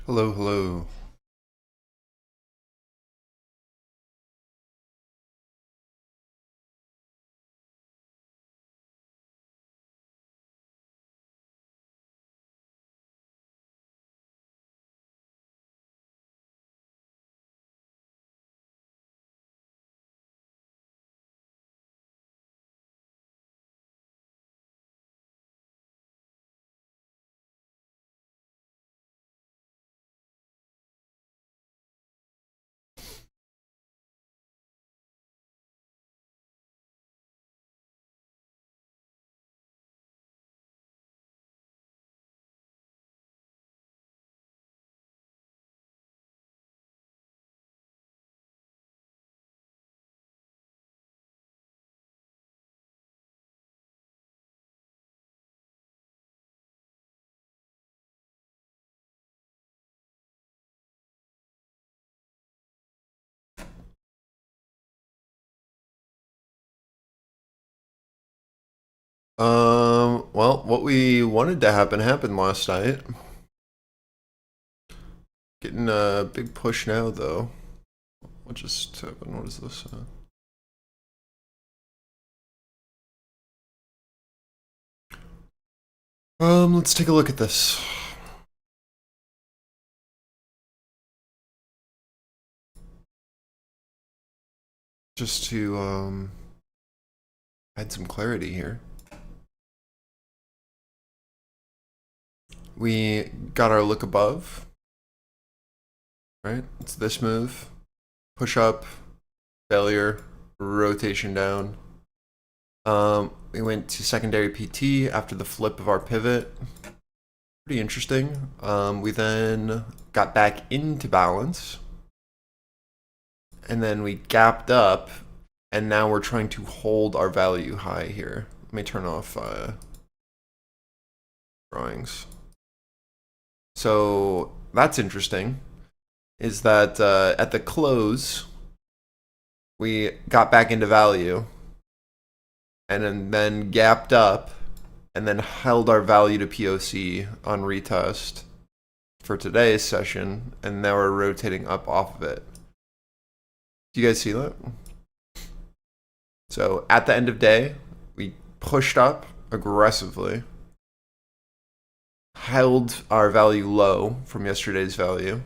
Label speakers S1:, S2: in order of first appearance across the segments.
S1: Hello, hello. Well, what we wanted to happen happened last night. Getting a big push now, though. What just happened? What is this? Let's take a look at this. Just to add some clarity here. We got our look above, right? It's this move. Push up, failure, rotation down. We went to secondary PT after the flip of our pivot. Pretty interesting. We then got back into balance. And then we gapped up, and now we're trying to hold our value high here. Let me turn off drawings. So that's interesting, is that at the close, we got back into value, and then gapped up, and then held our value to POC on retest for today's session, and now we're rotating up off of it. Do you guys see that? So at the end of day, we pushed up aggressively, held our value low from yesterday's value,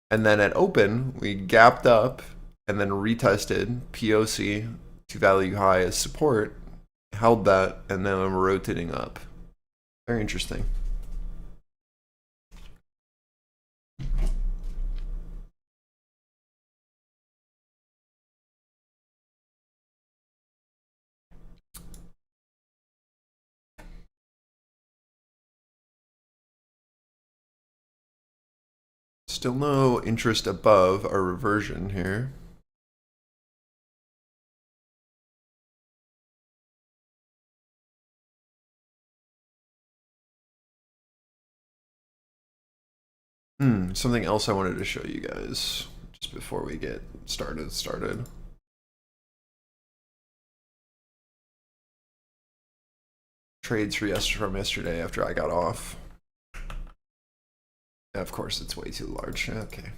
S1: and then at open, we gapped up and then retested POC to value high as support, held that, and then I'm rotating up. Very interesting. Still no interest above our reversion here. Something else I wanted to show you guys just before we get started. Trades from yesterday after I got off. Of course, it's way too large. Okay.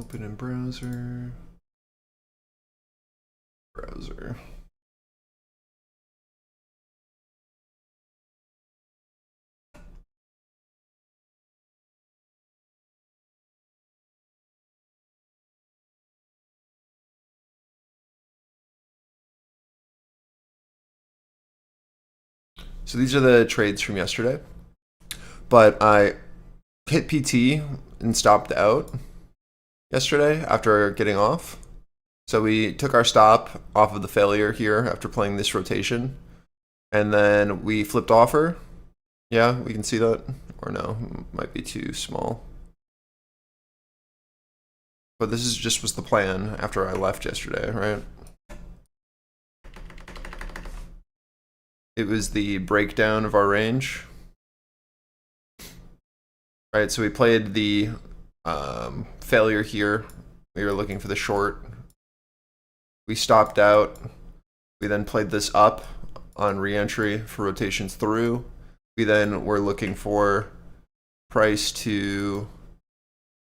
S1: Open in browser. Browser. So these are the trades from yesterday. But I hit PT and stopped out yesterday after getting off. So we took our stop off of the failure here after playing this rotation. And then we flipped offer. Yeah, we can see that. Or no, might be too small. But this just was the plan after I left yesterday, right? It was the breakdown of our range. Right, so we played the failure here. We were looking for the short. We stopped out. We then played this up on re-entry for rotations through. We then were looking for price to,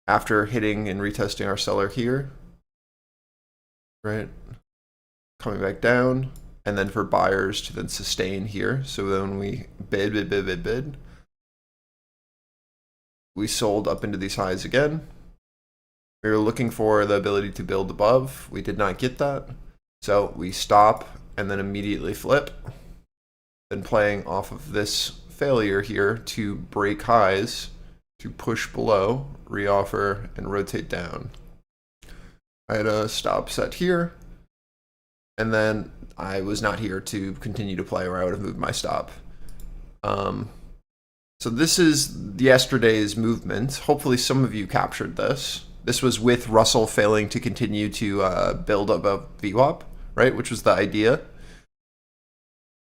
S1: after hitting and retesting our seller here, right? Coming back down, and then for buyers to then sustain here. So then we bid. We sold up into these highs again. We were looking for the ability to build above. We did not get that. So we stop and then immediately flip. Then playing off of this failure here to break highs, to push below, reoffer, and rotate down. I had a stop set here, and then I was not here to continue to play, or I would have moved my stop. So this is yesterday's movement. Hopefully some of you captured this. This was with Russell failing to continue to build above VWAP, right, which was the idea.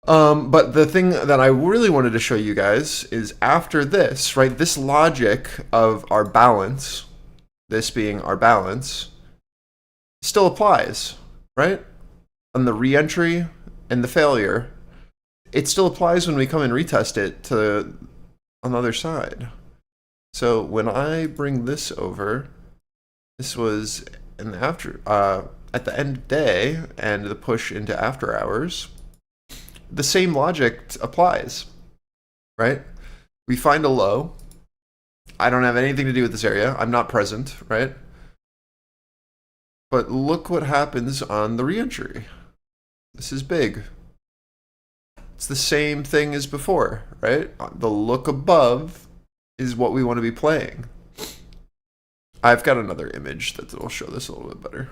S1: But the thing that I really wanted to show you guys is after this, right, this logic of our balance, this being our balance, still applies, right? On the re-entry and the failure, it still applies when we come and retest it to on the other side. So when I bring this over, this was in the at the end of day and the push into after hours, the same logic applies, right? We find a low. I don't have anything to do with this area. I'm not present, right? But look what happens on the re-entry. This is big. It's the same thing as before, right? The look above is what we want to be playing. I've got another image that will show this a little bit better.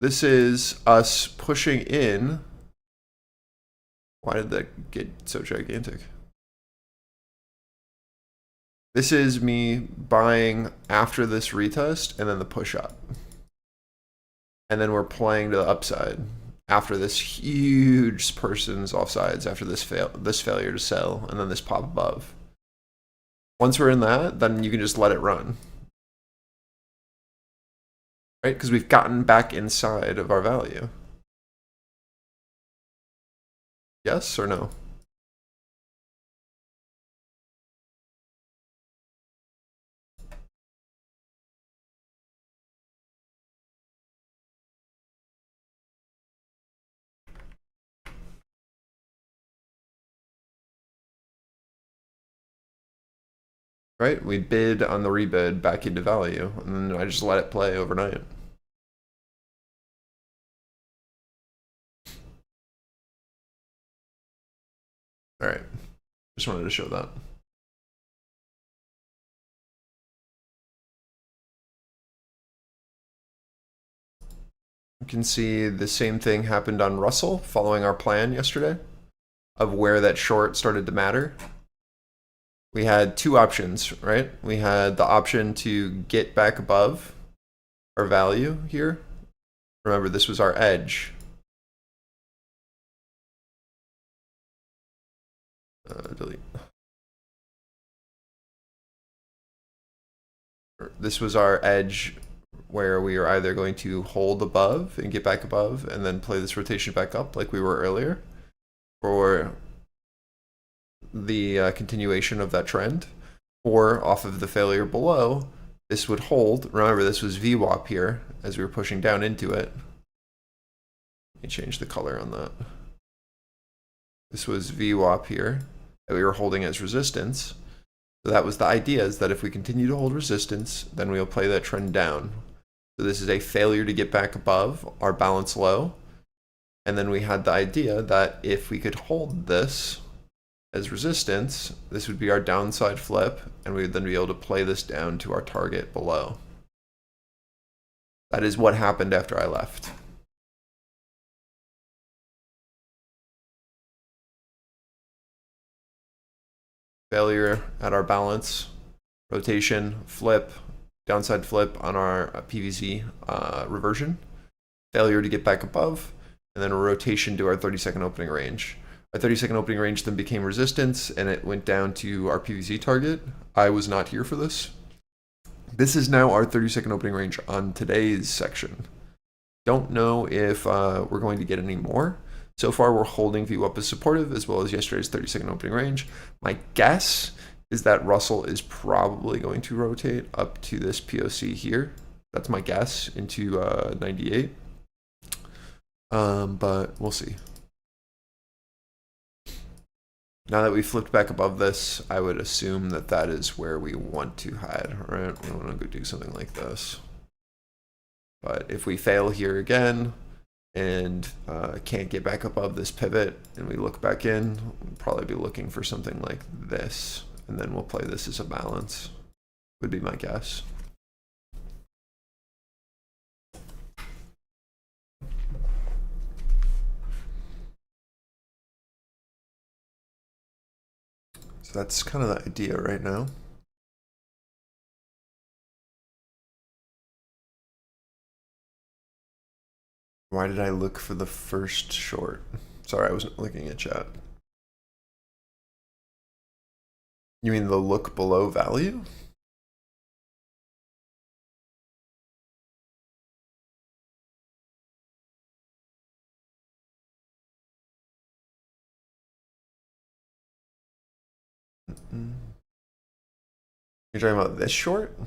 S1: This is us pushing in. Why did that get so gigantic? This is me buying after this retest and then the push up. And then we're playing to the upside after this huge person's offsides, after this failure to sell, and then this pop above. Once we're in that, then you can just let it run. Right? Because we've gotten back inside of our value. Yes or no? Right? We bid on the rebid back into value, and then I just let it play overnight. All right, just wanted to show that. You can see the same thing happened on Russell following our plan yesterday of where that short started to matter. We had two options, right? We had the option to get back above our value here. Remember, this was our edge. Delete. This was our edge where we are either going to hold above and get back above and then play this rotation back up like we were earlier, or the continuation of that trend, or off of the failure below, this would hold. Remember, this was VWAP here as we were pushing down into it. Let me change the color on that. This was VWAP here that we were holding as resistance. So that was the idea, is that if we continue to hold resistance, then we'll play that trend down. So this is a failure to get back above our balance low. And then we had the idea that if we could hold this as resistance, this would be our downside flip, and we would then be able to play this down to our target below. That is what happened after I left. Failure at our balance, rotation, flip, downside flip on our PVZ reversion, failure to get back above, and then a rotation to our 30-second opening range. Our 30-second opening range then became resistance, and it went down to our PVZ target. I was not here for this. This is now our 30-second opening range on today's section. Don't know if we're going to get any more. So far, we're holding view up as supportive, as well as yesterday's 30-second opening range. My guess is that Russell is probably going to rotate up to this POC here. That's my guess, into 98. But we'll see. Now that we flipped back above this, I would assume that that is where we want to hide, right? We want to go do something like this. But if we fail here again and can't get back above this pivot and we look back in, we'll probably be looking for something like this. And then we'll play this as a balance, would be my guess. So that's kind of the idea right now. Why did I look for the first short? Sorry, I wasn't looking at chat. You mean the look below value? You're talking about this short?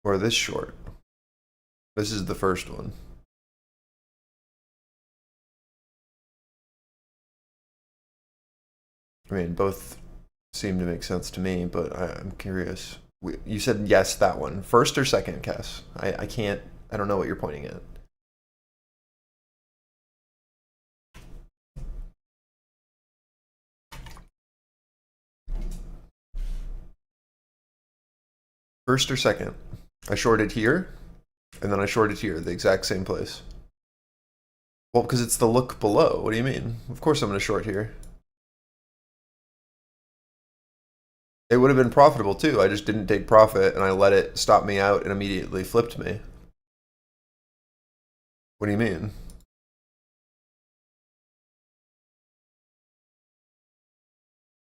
S1: Or this short? This is the first one. I mean, both seem to make sense to me, but I'm curious. You said yes, that one. First or second, Cass? I can't, I don't know what you're pointing at. First or second? I shorted here, and then I shorted here, the exact same place. Well, because it's the look below. What do you mean? Of course I'm going to short here. It would have been profitable too. I just didn't take profit, and I let it stop me out and immediately flipped me. What do you mean?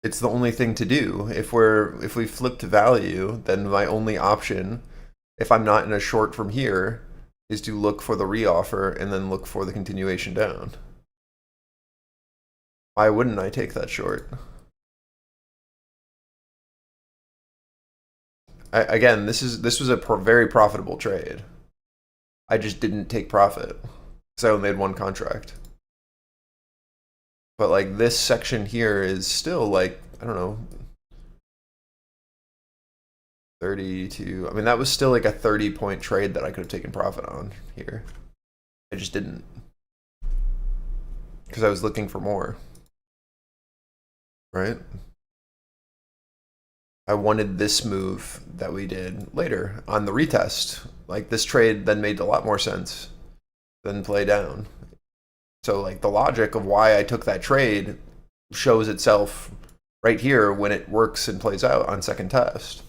S1: It's the only thing to do. If we flip to value, then my only option, if I'm not in a short from here, is to look for the reoffer and then look for the continuation down. Why wouldn't I take that short? Again, this was a very profitable trade. I just didn't take profit, so I only made one contract. But like this section here is still like, I don't know, 32. I mean, that was still like a 30-point trade that I could have taken profit on here. I just didn't, because I was looking for more, right? I wanted this move that we did later on the retest. Like this trade then made a lot more sense than play down. So like the logic of why I took that trade shows itself right here when it works and plays out on second test.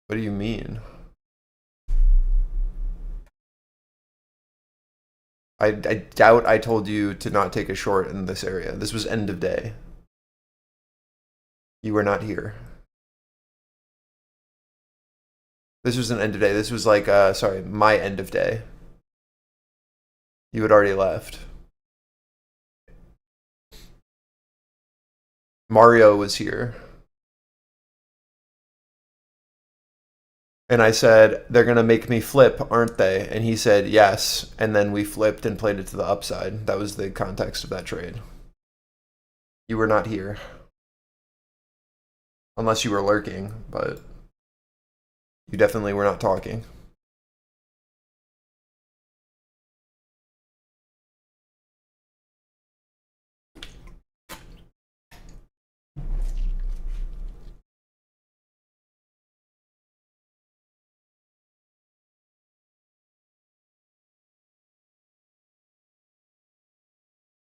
S1: What do you mean? I doubt I told you to not take a short in this area. This was end of day. You were not here. This was an end of day. This was like, sorry, my end of day. You had already left. Mario was here. And I said, they're going to make me flip, aren't they? And he said, yes. And then we flipped and played it to the upside. That was the context of that trade. You were not here. Unless you were lurking, but you definitely were not talking.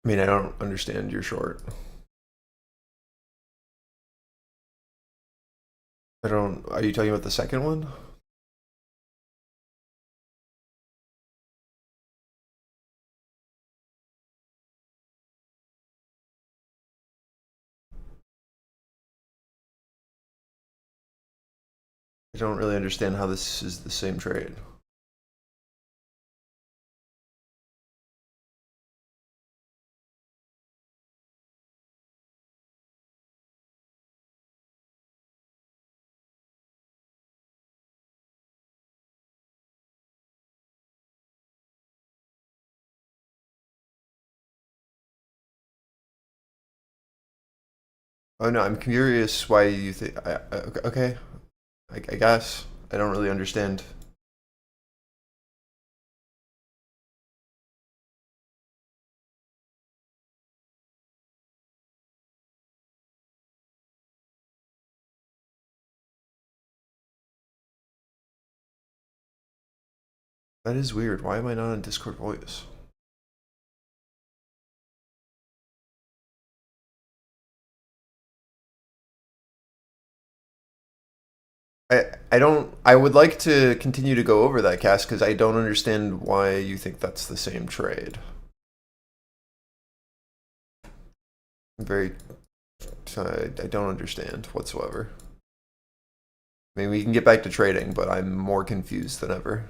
S1: I mean, I don't understand your short. I don't, are you talking about the second one? I don't really understand how this is the same trade. Oh no, I'm curious why you think. Okay, I guess I don't really understand. That is weird. Why am I not on Discord voice? I would like to continue to go over that, Cass, because I don't understand why you think that's the same trade. Very, I don't understand whatsoever. I mean, we can get back to trading, but I'm more confused than ever.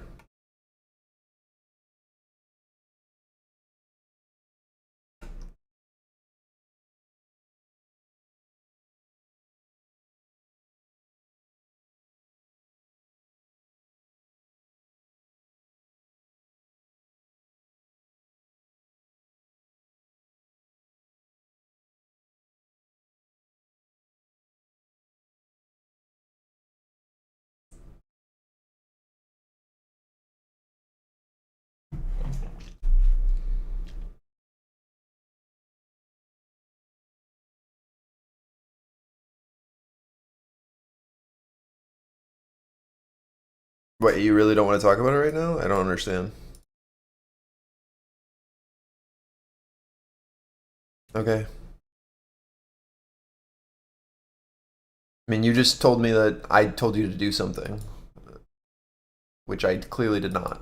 S1: What, you really don't want to talk about it right now? I don't understand. Okay. I mean, you just told me that I told you to do something, which I clearly did not.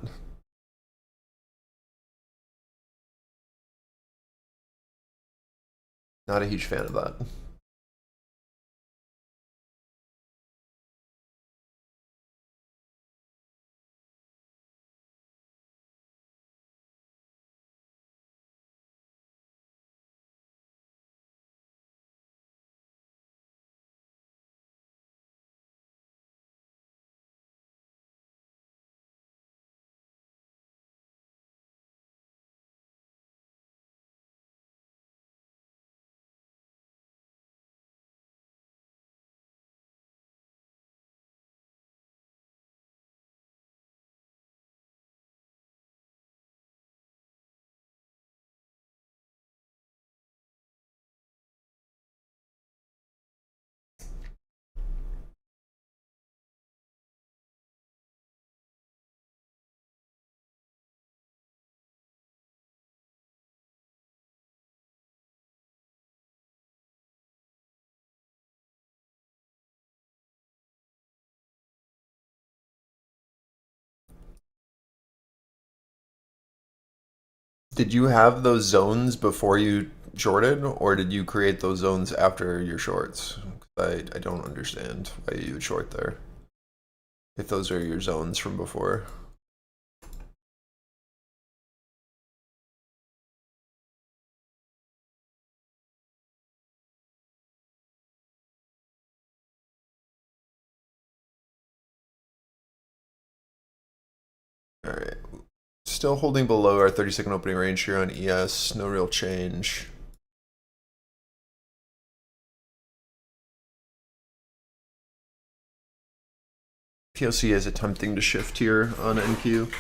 S1: Not a huge fan of that. Did you have those zones before you shorted, or did you create those zones after your shorts? I don't understand why you would short there if those are your zones from before. All right. Still holding below our 30-second opening range here on ES. No real change. POC is attempting to shift here on NQ.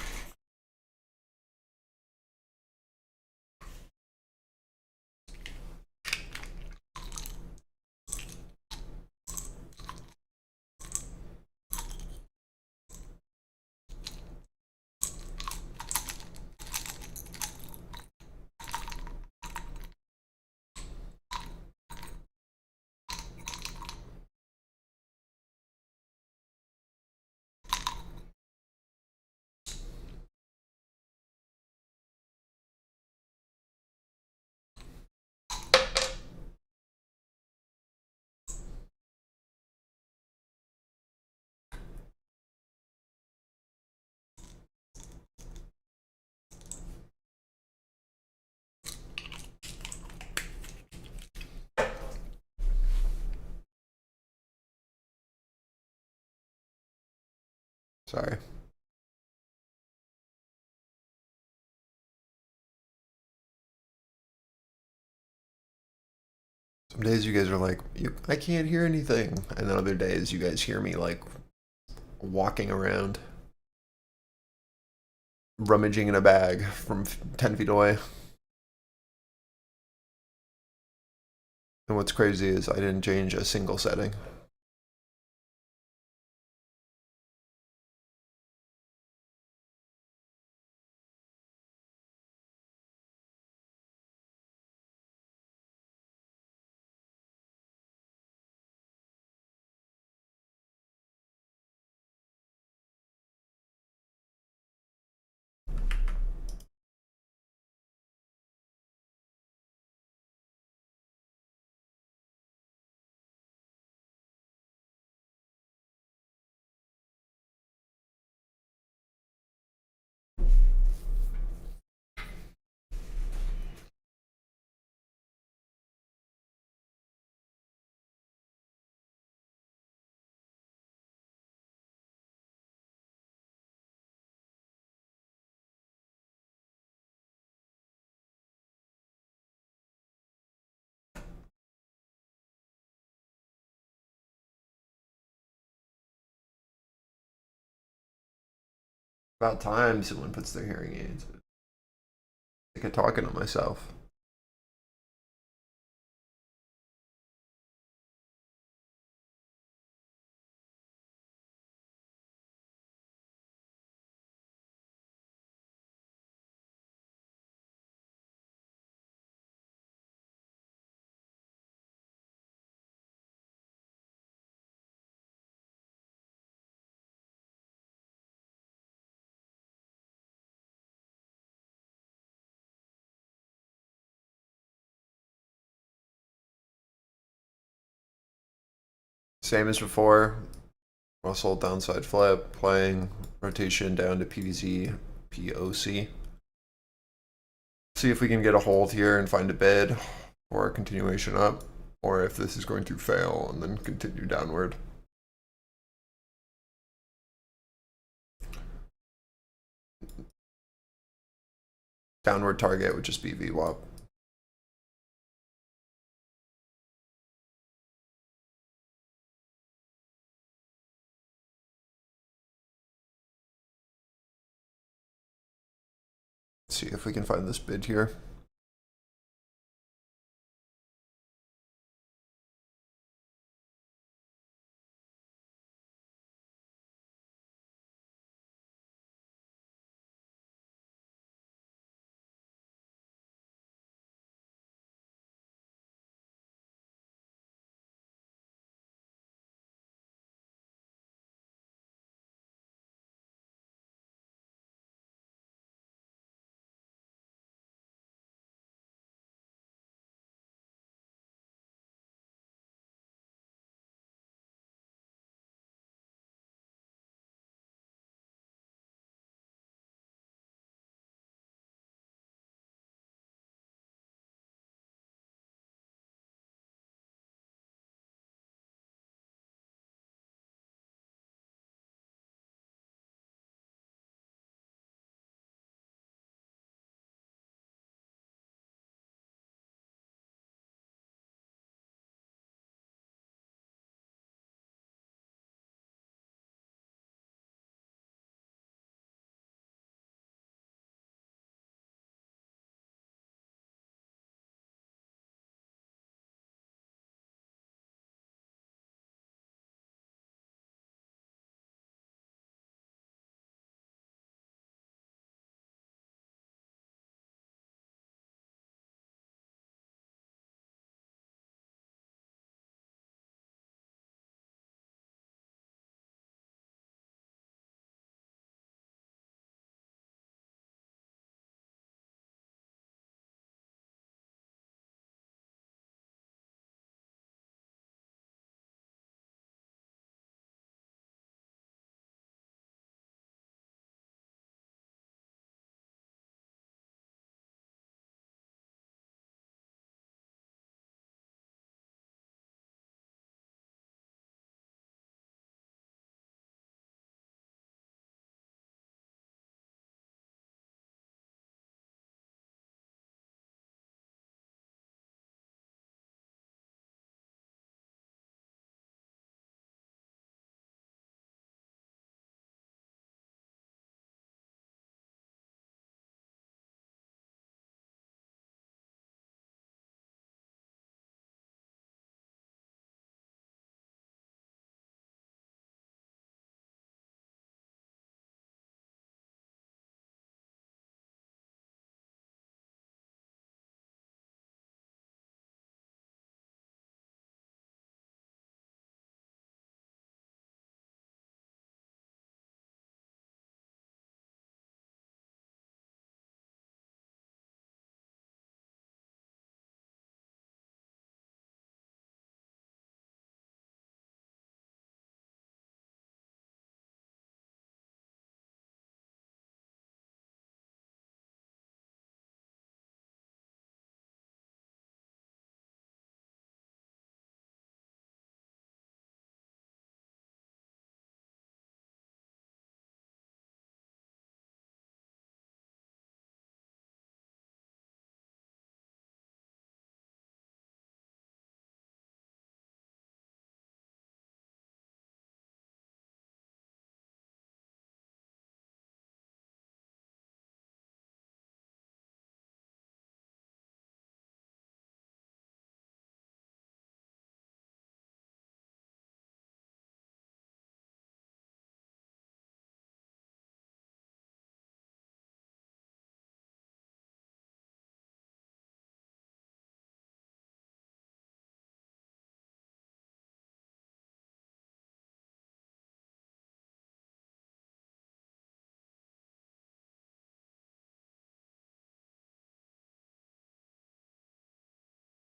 S1: Sorry. Some days you guys are like, I can't hear anything. And then other days you guys hear me like walking around, rummaging in a bag from 10 feet away. And what's crazy is I didn't change a single setting. About time someone puts their hearing aids. Sick of talking to myself. Same as before. Russell downside flip, playing rotation down to PVZ, POC. See if we can get a hold here and find a bid or a continuation up, or if this is going to fail and then continue downward. Downward target would just be VWAP. See if we can find this bid here.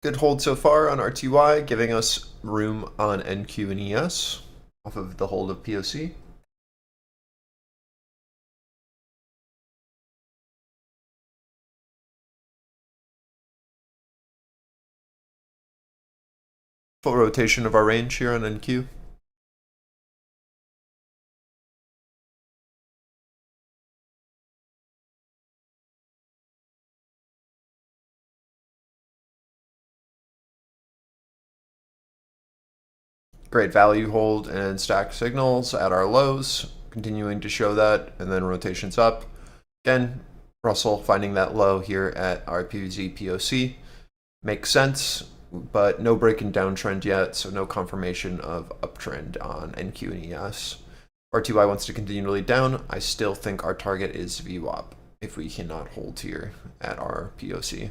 S1: Good hold so far on RTY, giving us room on NQ and ES off of the hold of POC. Full rotation of our range here on NQ. Great value hold and stack signals at our lows, continuing to show that, and then rotations up. Again, Russell finding that low here at our PVZ POC makes sense, but no breaking downtrend yet, so no confirmation of uptrend on NQ and ES. RTY wants to continue to lead down. I still think our target is VWAP if we cannot hold here at our POC.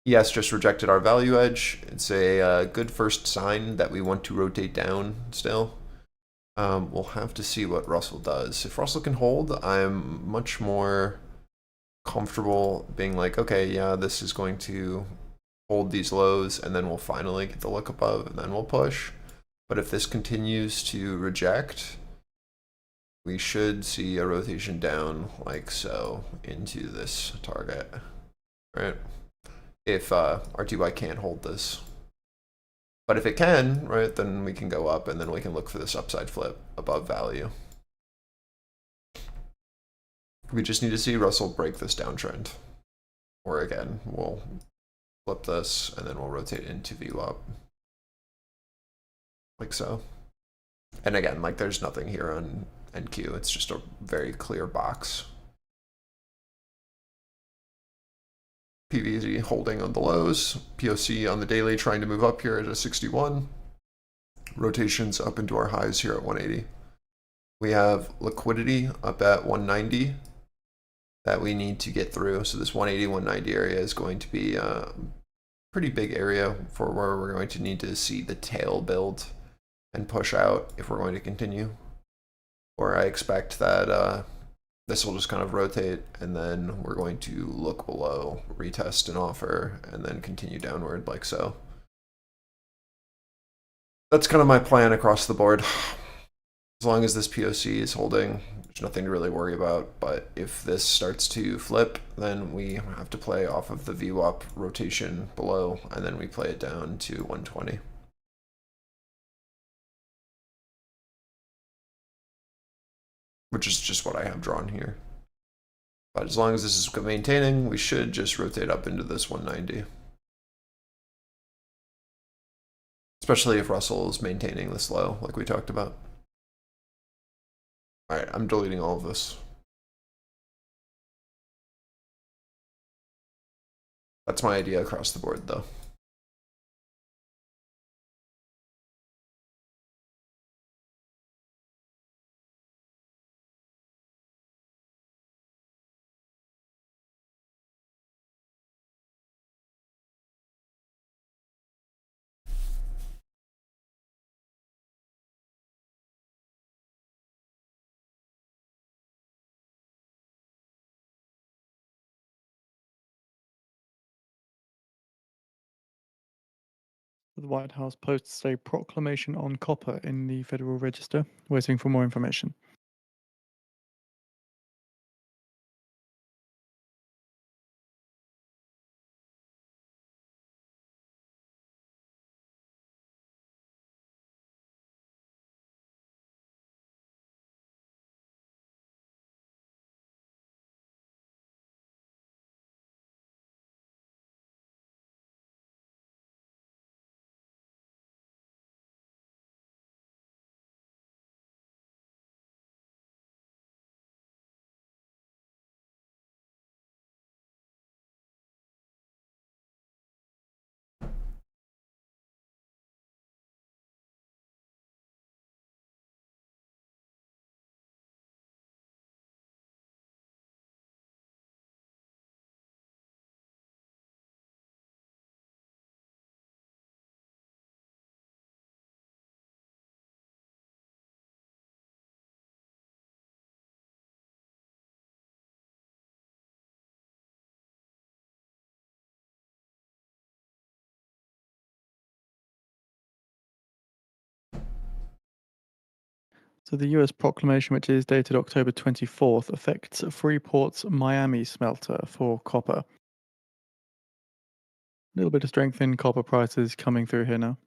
S1: ES just rejected our value edge. It's a good first sign that we want to rotate down still. We'll have to see what Russell does. If Russell can hold, I'm much more comfortable being like, okay, yeah, this is going to hold these lows, and then we'll finally get the look above, and then we'll push. But if this continues to reject, we should see a rotation down like so into this target, right? If RTY can't hold this. But if it can, right, then we can go up, and then we can look for this upside flip above value. We just need to see Russell break this downtrend. Or again, we'll flip this, and then we'll rotate into VWAP. Like so. And again, like there's nothing here on NQ. It's just a very clear box. PVZ holding on the lows. POC on the daily trying to move up here at a 61. Rotations up into our highs here at 180. We have liquidity up at 190 that we need to get through. So this 180, 190 area is going to be a pretty big area for where we're going to need to see the tail build and push out if we're going to continue. Or I expect that this will just kind of rotate, and then we're going to look below, retest an offer, and then continue downward like so. That's kind of my plan across the board. As long as this POC is holding, there's nothing to really worry about. But if this starts to flip, then we have to play off of the VWAP rotation below, and then we play it down to 120. Which is just what I have drawn here. But as long as this is maintaining, we should just rotate up into this 190. Especially if Russell is maintaining this low, like we talked about. All right, I'm deleting all of this. That's my idea across the board, though.
S2: The White House posts a proclamation on copper in the Federal Register. Waiting for more information. So the US proclamation, which is dated October 24th, affects Freeport's Miami smelter for copper. A little bit of strength in copper prices coming through here now.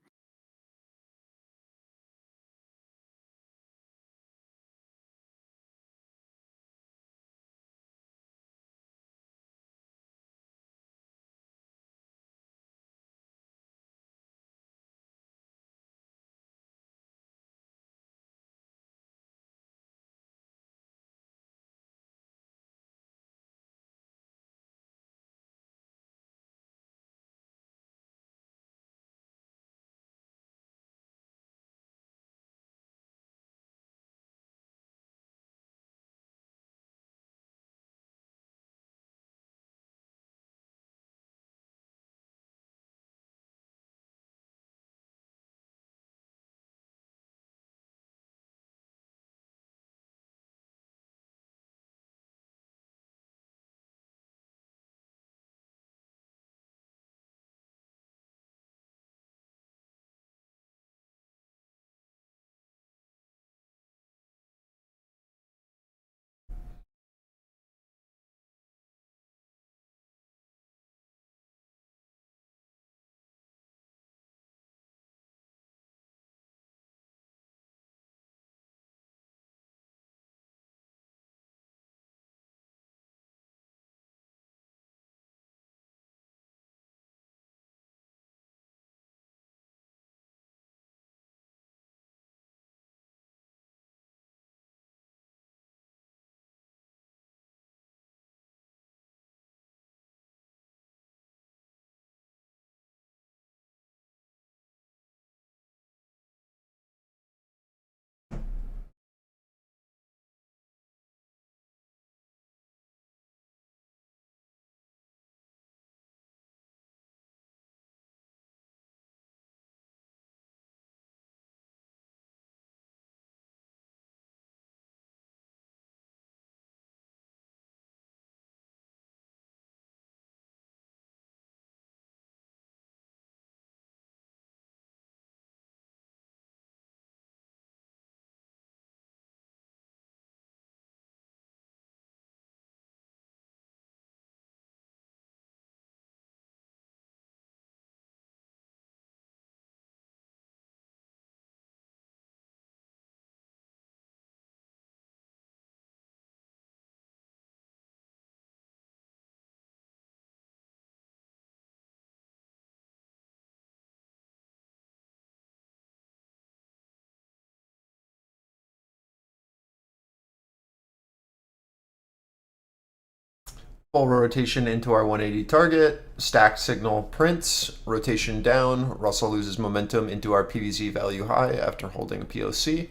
S1: Full rotation into our 180 target, stacked signal prints, rotation down, Russell loses momentum into our PVZ value high after holding a POC.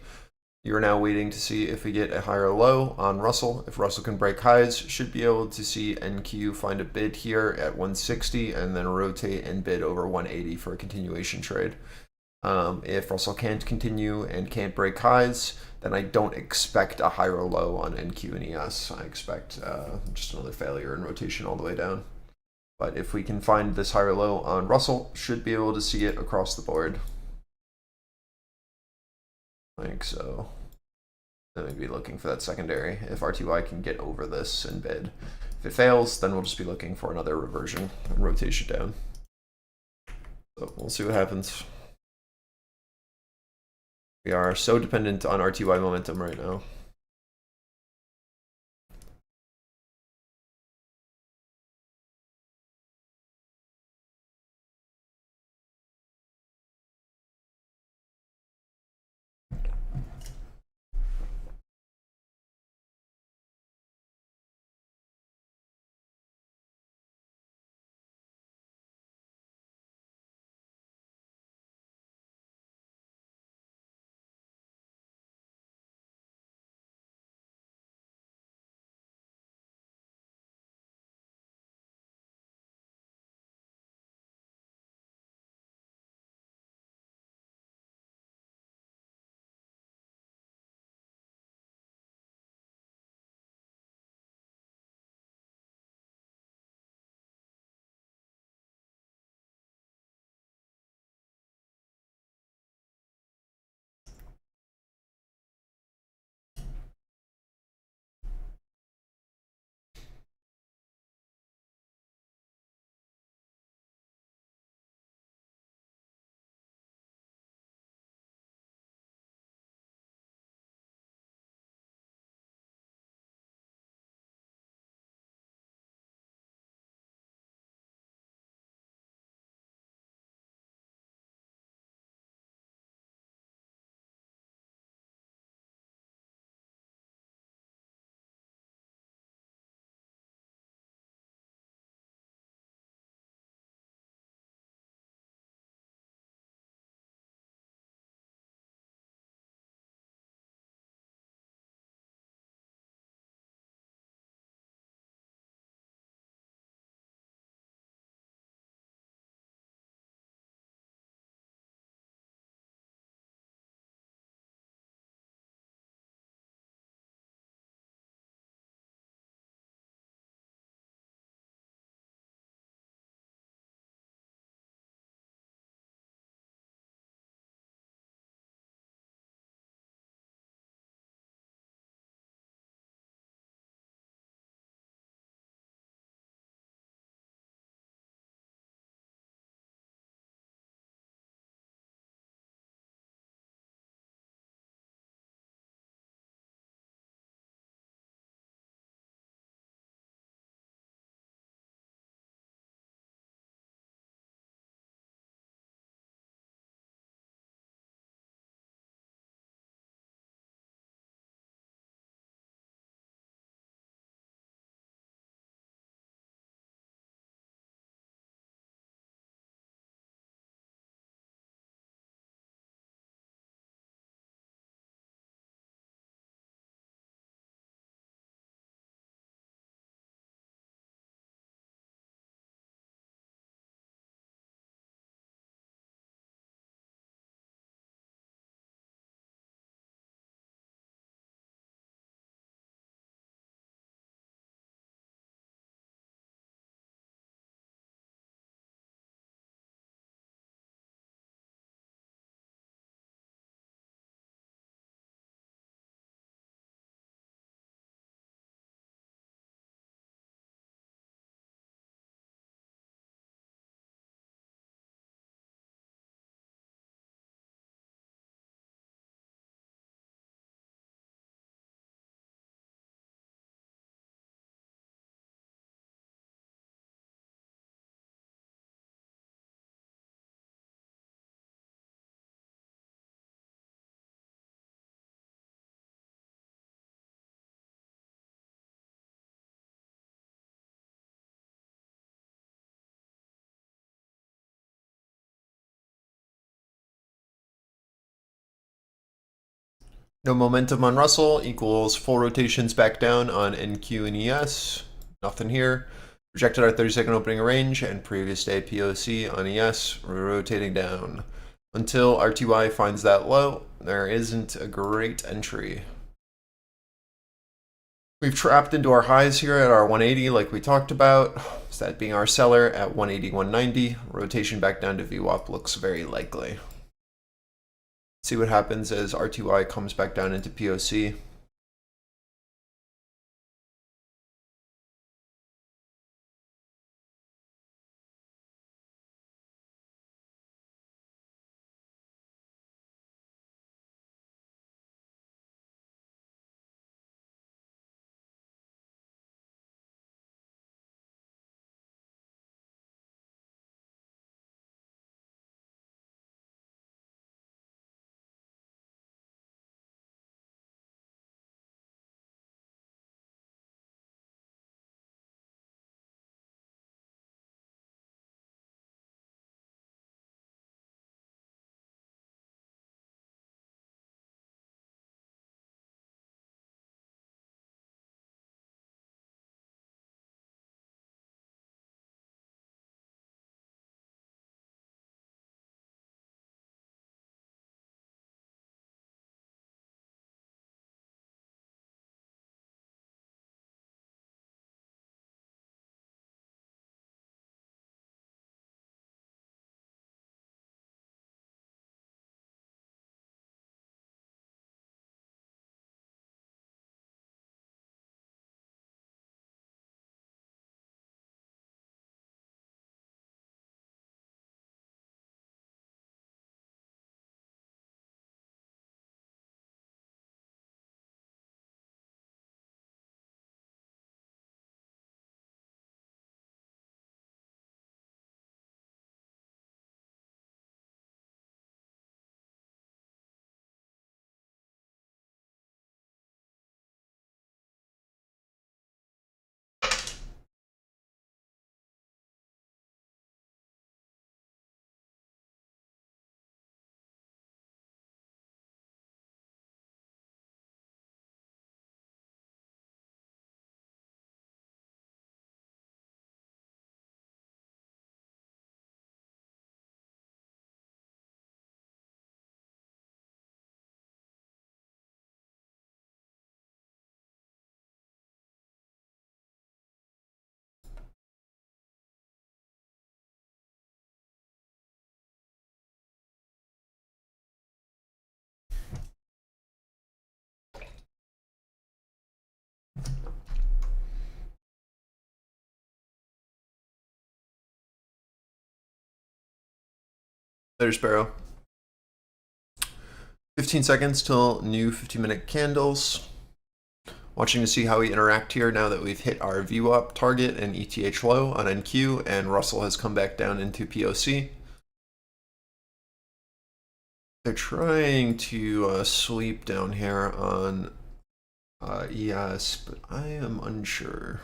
S1: You're now waiting to see if we get a higher low on Russell. If Russell can break highs, should be able to see NQ find a bid here at 160 and then rotate and bid over 180 for a continuation trade. If Russell can't continue and can't break highs, then I don't expect a higher low on NQ and ES. I expect just another failure and rotation all the way down. But if we can find this higher low on Russell, should be able to see it across the board. Like so. Then we'd be looking for that secondary if RTY can get over this and bid. If it fails, then we'll just be looking for another reversion and rotation down. So we'll see what happens. We are so dependent on RTY momentum right now. No momentum on Russell equals full rotations back down on NQ and ES. Nothing here. Rejected our 30-second opening range and previous day POC on ES. We're rotating down. Until RTY finds that low, there isn't a great entry. We've trapped into our highs here at our 180 like we talked about. So that being our seller at 180, 190. Rotation back down to VWAP looks very likely. See what happens as RTY comes back down into POC. There's Sparrow. 15 seconds till new 15-minute candles. Watching to see how we interact here now that we've hit our VWAP target and ETH low on NQ, and Russell has come back down into POC. They're trying to sweep down here on ES, but I am unsure.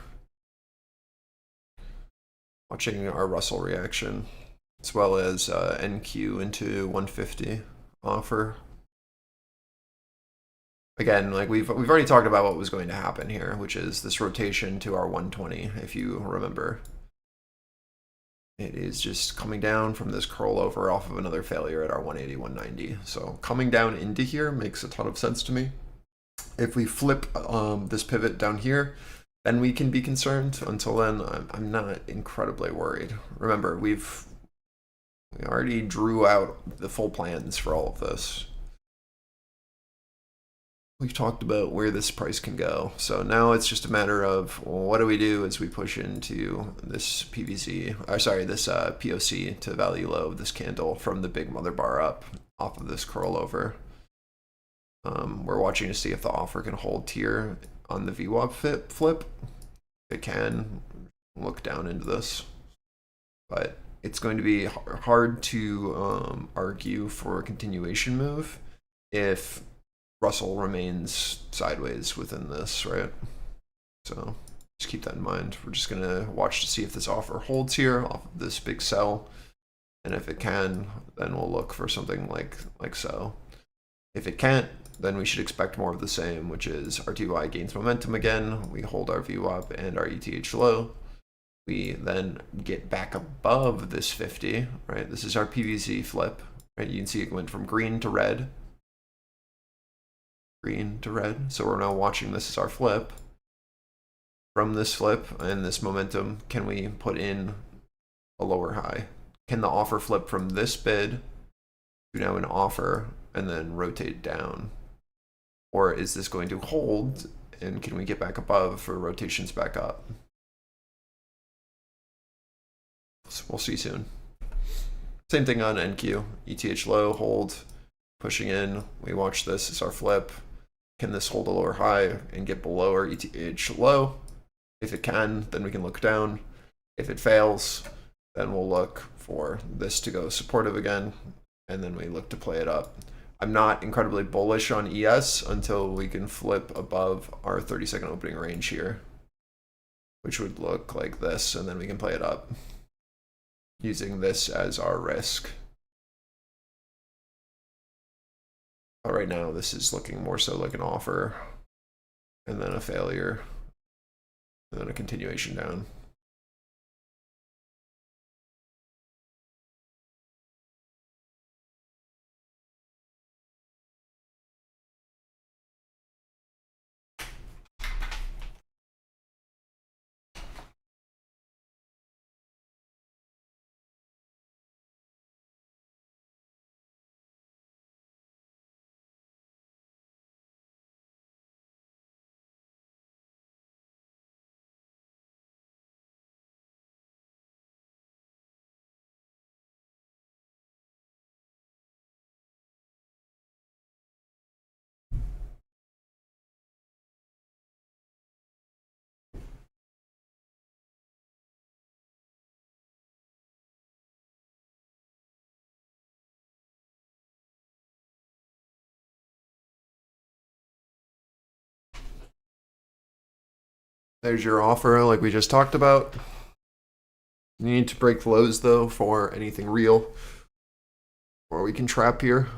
S1: Watching our Russell reaction, as well as NQ into 150 offer. Again, like we've already talked about what was going to happen here, which is this rotation to our 120, if you remember. It is just coming down from this curl over off of another failure at our 180, 190. So coming down into here makes a ton of sense to me. If we flip this pivot down here, then we can be concerned. Until then, I'm not incredibly worried. Remember, we already drew out the full plans for all of this. We've talked about where this price can go. So now it's just a matter of, well, what do we do as we push into this PVC, or sorry, this POC to value low of this candle from the big mother bar up off of this curl over. We're watching to see if the offer can hold here on the VWAP flip. If it can, look down into this. But it's going to be hard to argue for a continuation move if Russell remains sideways within this, right? So just keep that in mind. We're just gonna watch to see if this offer holds here off of this big sell, and if it can, then we'll look for something like so. If it can't, then we should expect more of the same, which is RTY gains momentum again. We hold our VWAP and our ETH low. We then get back above this 50, right? This is our PVZ flip, right? You can see it went from green to red. Green to red. So we're now watching this as our flip. From this flip and this momentum, can we put in a lower high? Can the offer flip from this bid to now an offer and then rotate down? Or is this going to hold and can we get back above for rotations back up? So we'll see soon. Same thing on NQ. ETH low, hold, pushing in. We watch this as our flip. Can this hold a lower high and get below our ETH low? If it can, then we can look down. If it fails, then we'll look for this to go supportive again, and then we look to play it up. I'm not incredibly bullish on ES until we can flip above our 30-second opening range here, which would look like this, and then we can play it up using this as our risk. But right now, this is looking more so like an offer, and then a failure, and then a continuation down. There's your offer like we just talked about. You need to break the lows though for anything real, or we can trap here.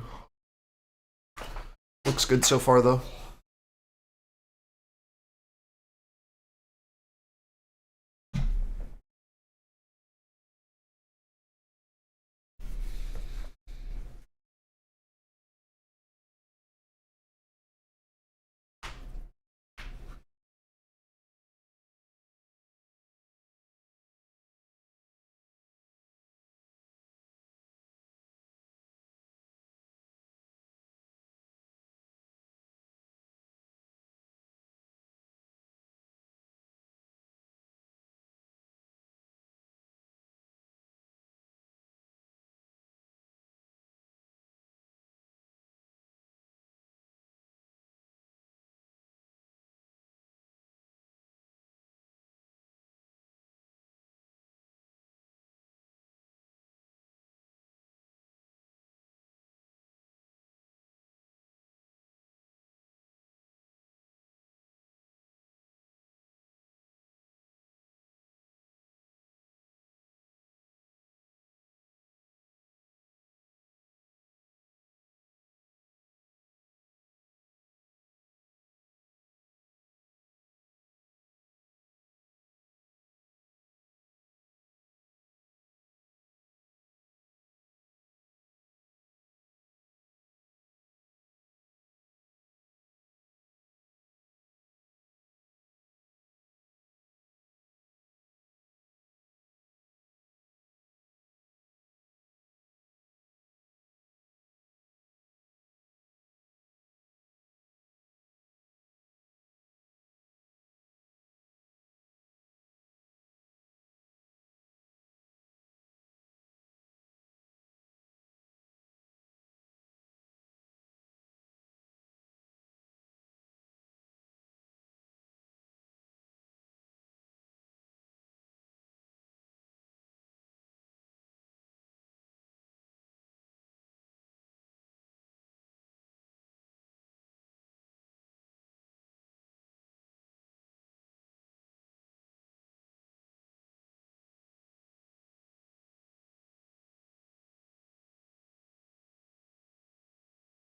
S1: Looks good so far though.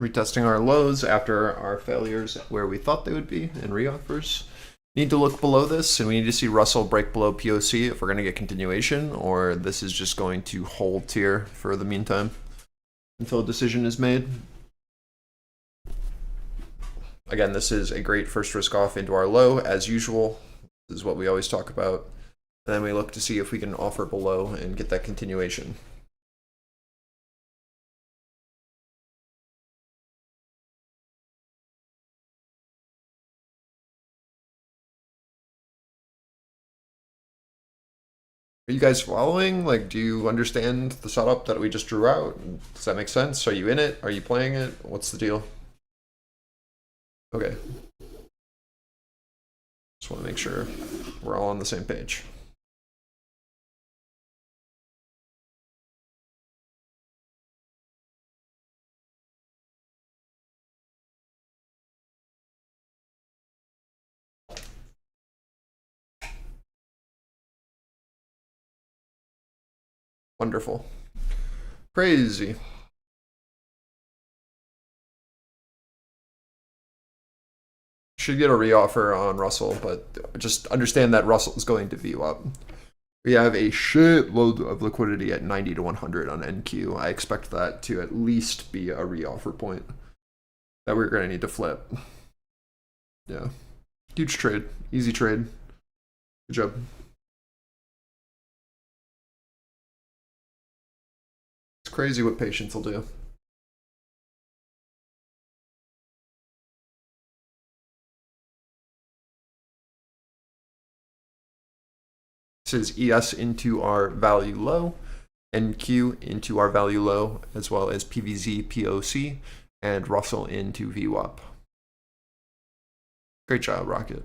S1: Retesting our lows after our failures where we thought they would be in reoffers. Need to look below this, and we need to see Russell break below POC if we're going to get continuation, or this is just going to hold here for the meantime until a decision is made. Again, this is a great first risk off into our low, as usual. This is what we always talk about. And then we look to see if we can offer below and get that continuation. Are you guys following? Like, do you understand the setup that we just drew out? Does that make sense? Are you in it? Are you playing it? What's the deal? Okay. Just want to make sure we're all on the same page. Wonderful. Crazy. Should get a reoffer on Russell, but just understand that Russell is going to view up. We have a shitload of liquidity at 90 to 100 on NQ. I expect that to at least be a reoffer point that we're going to need to flip. Yeah. Huge trade. Easy trade. Good job. It's crazy what patience will do. This is ES into our value low, NQ into our value low, as well as PVZ, POC, and Russell into VWAP. Great job, Rocket.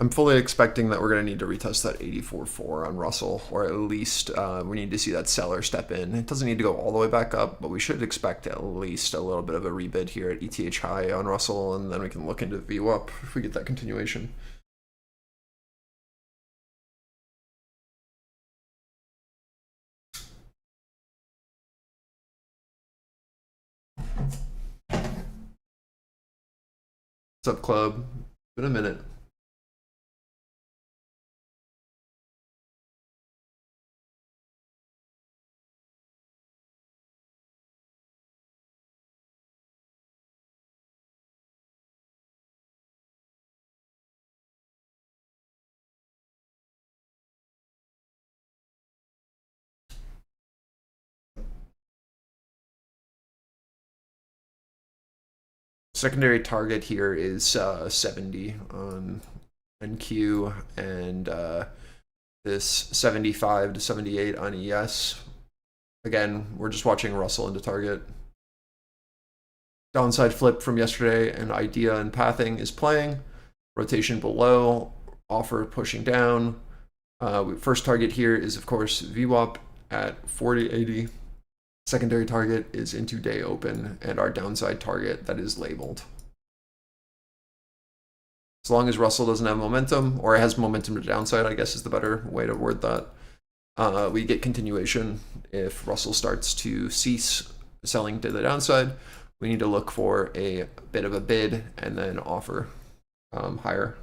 S1: I'm fully expecting that we're going to need to retest that 84.4 on Russell, or at least we need to see that seller step in. It doesn't need to go all the way back up, but we should expect at least a little bit of a rebid here at ETH high on Russell, and then we can look into VWAP if we get that continuation. What's up, club? Been a minute. Secondary target here is 70 on NQ and this 75 to 78 on ES. Again, we're just watching Russell into target. Downside flip from yesterday, and idea and pathing is playing. Rotation below, offer pushing down. First target here is, of course, VWAP at 4080. Secondary target is into day open, and our downside target that is labeled. As long as Russell doesn't have momentum, or has momentum to downside, I guess is the better way to word that, we get continuation. If Russell starts to cease selling to the downside, we need to look for a bit of a bid and then offer higher.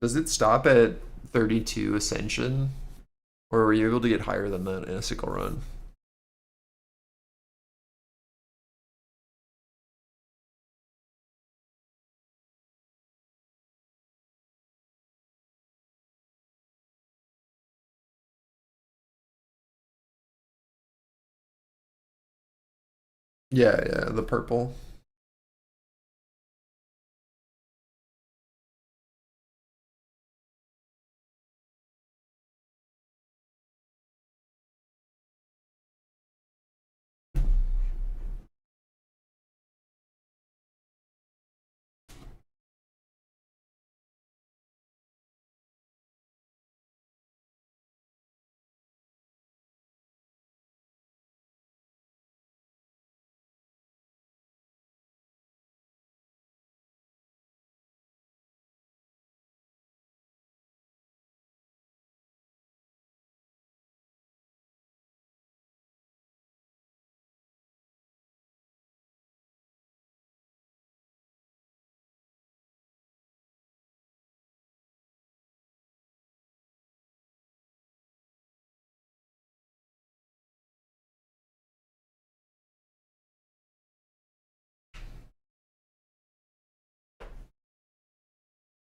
S1: Does it stop at 32 Ascension? Or were you able to get higher than that in a single run? Yeah, yeah, the purple.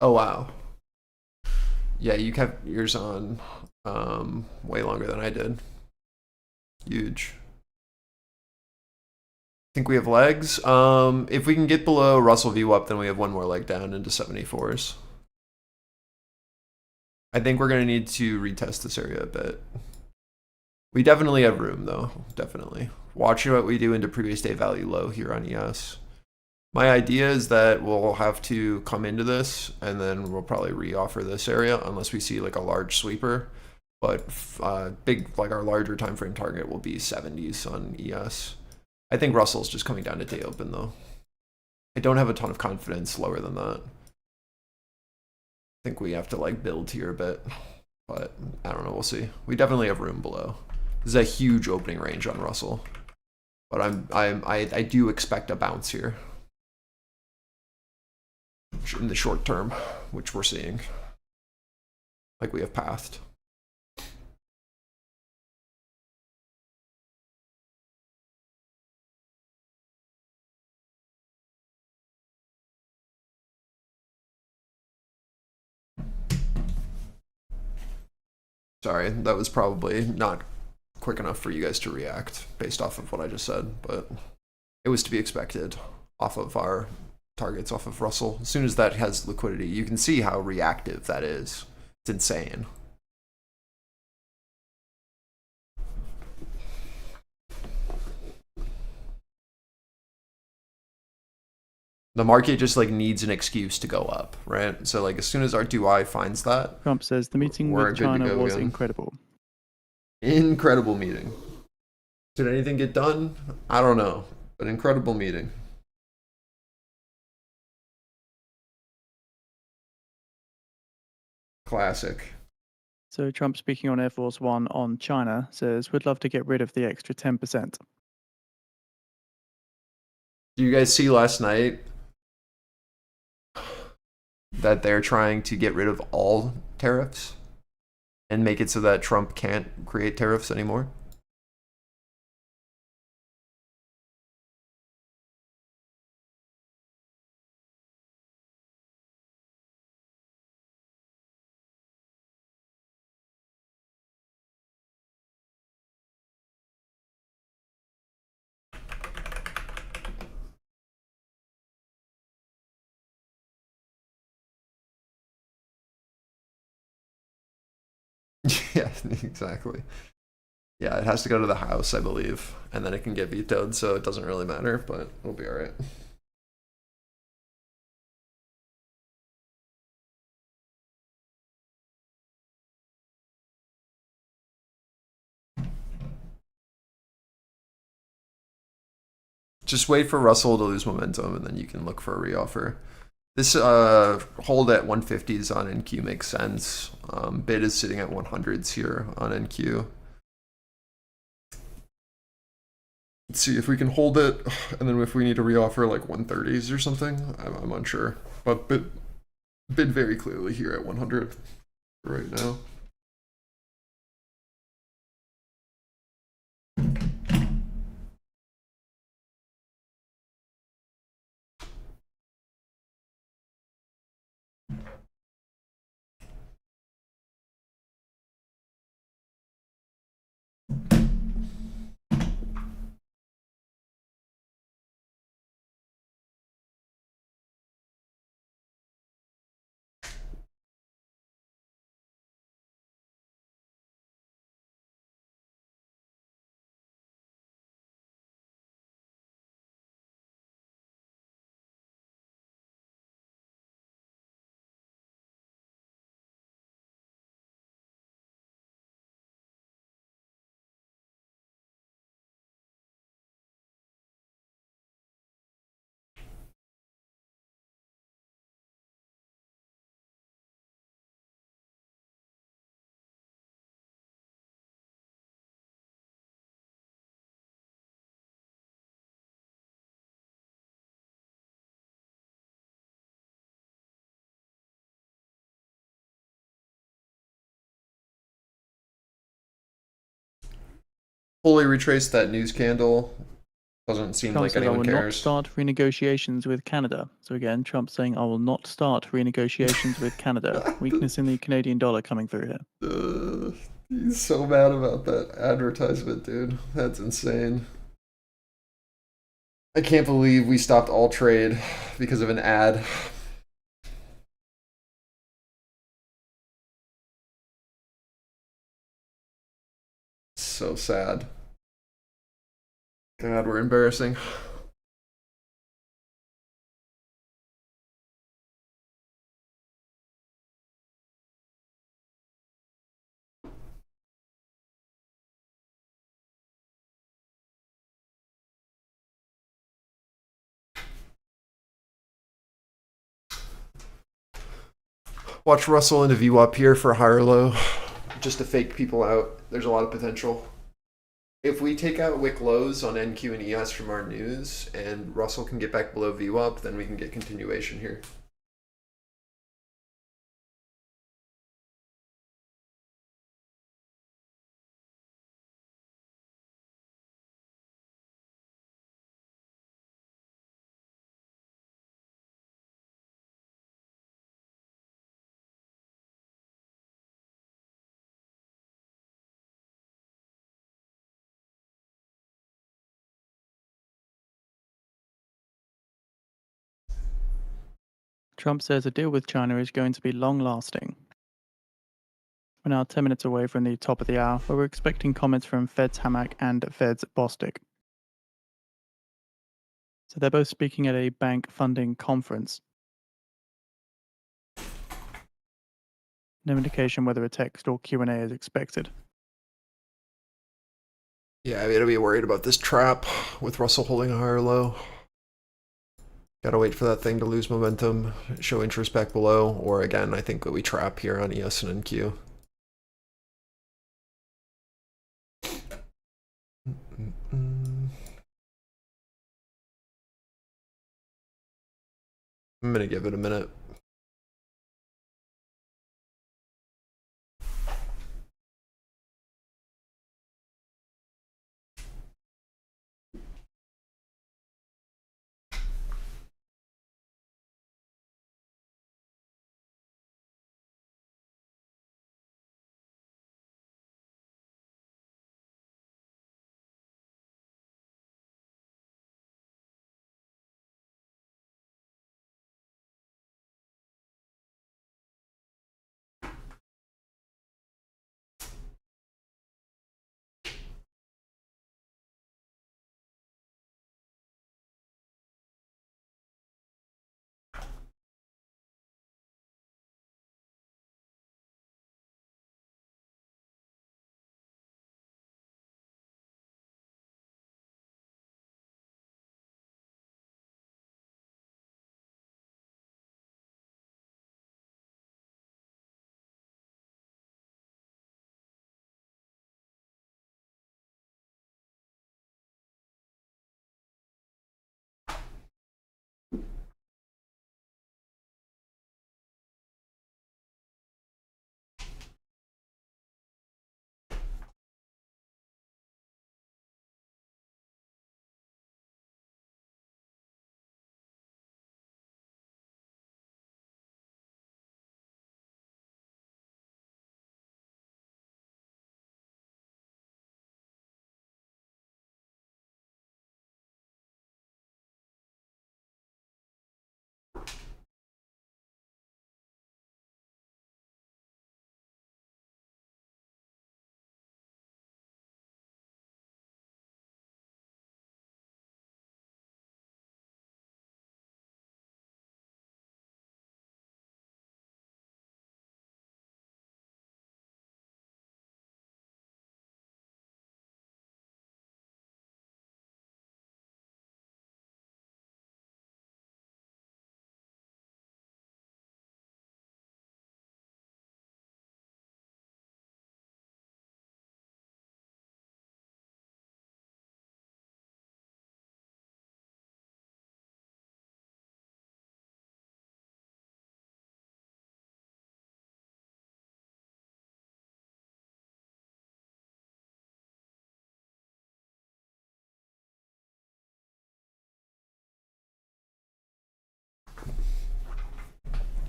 S1: Oh wow. Yeah, you kept yours on way longer than I did. Huge. Think we have legs. If we can get below Russell view up, then we have one more leg down into 74s. I think we're gonna need to retest this area a bit. We definitely have room though, definitely. Watching what we do into previous day value low here on ES. My idea is that we'll have to come into this and then we'll probably re-offer this area unless we see like a large sweeper. But big, like our larger time frame target will be 70s on ES. I think Russell's just coming down to day open though. I don't have a ton of confidence lower than that. I think we have to like build here a bit, but I don't know, we'll see. We definitely have room below. This is a huge opening range on Russell, but I do expect a bounce here in the short term, which we're seeing, like we have pathed. Sorry, that was probably not quick enough for you guys to react based off of what I just said, but it was to be expected off of our targets, off of Russell. As soon as that has liquidity, you can see how reactive that is. It's insane. The market just like needs an excuse to go up, right? So like as soon as RTY finds that,
S2: Trump says the meeting
S1: we're
S2: with
S1: good to
S2: China
S1: go
S2: was
S1: again.
S2: incredible.
S1: Incredible meeting. Did anything get done? I don't know, but incredible meeting. Classic.
S2: So Trump, speaking on Air Force One on China, says we'd love to get rid of the extra 10%.
S1: Do you guys see last night that they're trying to get rid of all tariffs and make it so that Trump can't create tariffs anymore? Yeah, exactly. Yeah, it has to go to the House, I believe, and then it can get vetoed, so it doesn't really matter, but it'll be all right. Just wait for Russell to lose momentum, and then you can look for a reoffer. This hold at 150s on NQ makes sense. Bid is sitting at 100s here on NQ. Let's see if we can hold it, and then if we need to reoffer like 130s or something, I'm unsure. But Bid very clearly here at 100 right now. Fully retraced that news candle. Doesn't seem
S2: Trump
S1: like
S2: says, I
S1: anyone
S2: will not
S1: cares.
S2: start renegotiations with Canada. So again, Trump saying, I will not start renegotiations with Canada. Weakness in the Canadian dollar coming through here.
S1: He's so mad about that advertisement, dude. That's insane. I can't believe we stopped all trade because of an ad. So sad. God, we're embarrassing. Watch Russell into VWAP here for a higher low, just to fake people out. There's a lot of potential. If we take out wick lows on NQ and ES from our news, and Russell can get back below VWAP, then we can get continuation here.
S2: Trump says a deal with China is going to be long lasting. We're now 10 minutes away from the top of the hour, where we're expecting comments from Fed's Hammack and Fed's Bostic. So they're both speaking at a bank funding conference. No indication whether a text or Q&A is expected.
S1: Yeah, I gotta be worried about this trap with Russell holding a higher low. Gotta wait for that thing to lose momentum, show interest back below, or again, I think that we trap here on ES and NQ. I'm gonna give it a minute.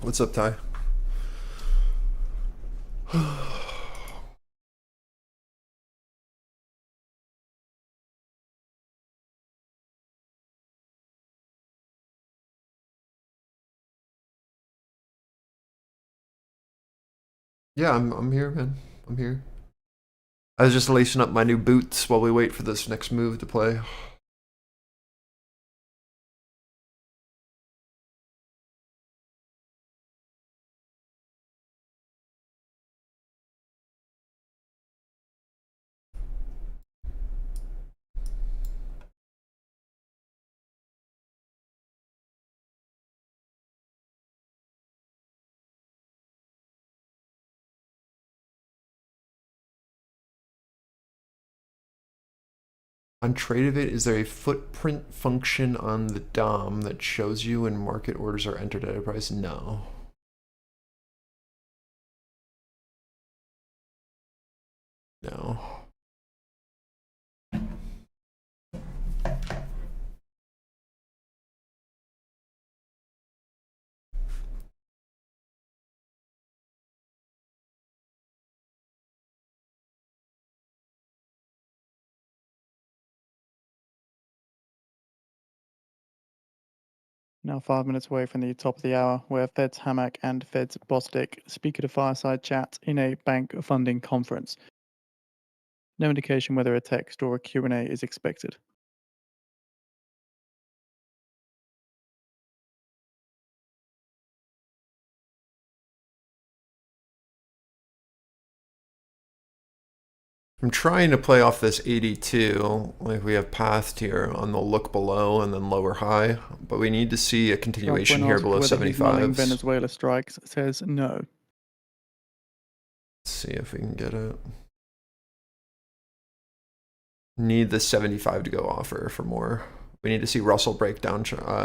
S1: What's up, Ty? Yeah, I'm here, man. I'm here. I was just lacing up my new boots while we wait for this next move to play. On Tradeify, is there a footprint function on the DOM that shows you when market orders are entered at a price? No. No.
S2: Now 5 minutes away from the top of the hour, where Fed's Hammack and Fed's Bostic speak at a fireside chat in a bank funding conference. No indication whether a text or a Q&A is expected.
S1: I'm trying to play off this 82, like we have pathed here on the look below and then lower high, but we need to see a continuation
S2: Trump, when
S1: here
S2: asked
S1: below
S2: whether he's mulling
S1: 75s.
S2: Venezuela strikes, says no.
S1: Let's see if we can get it. Need the 75 to go offer for more. We need to see Russell break down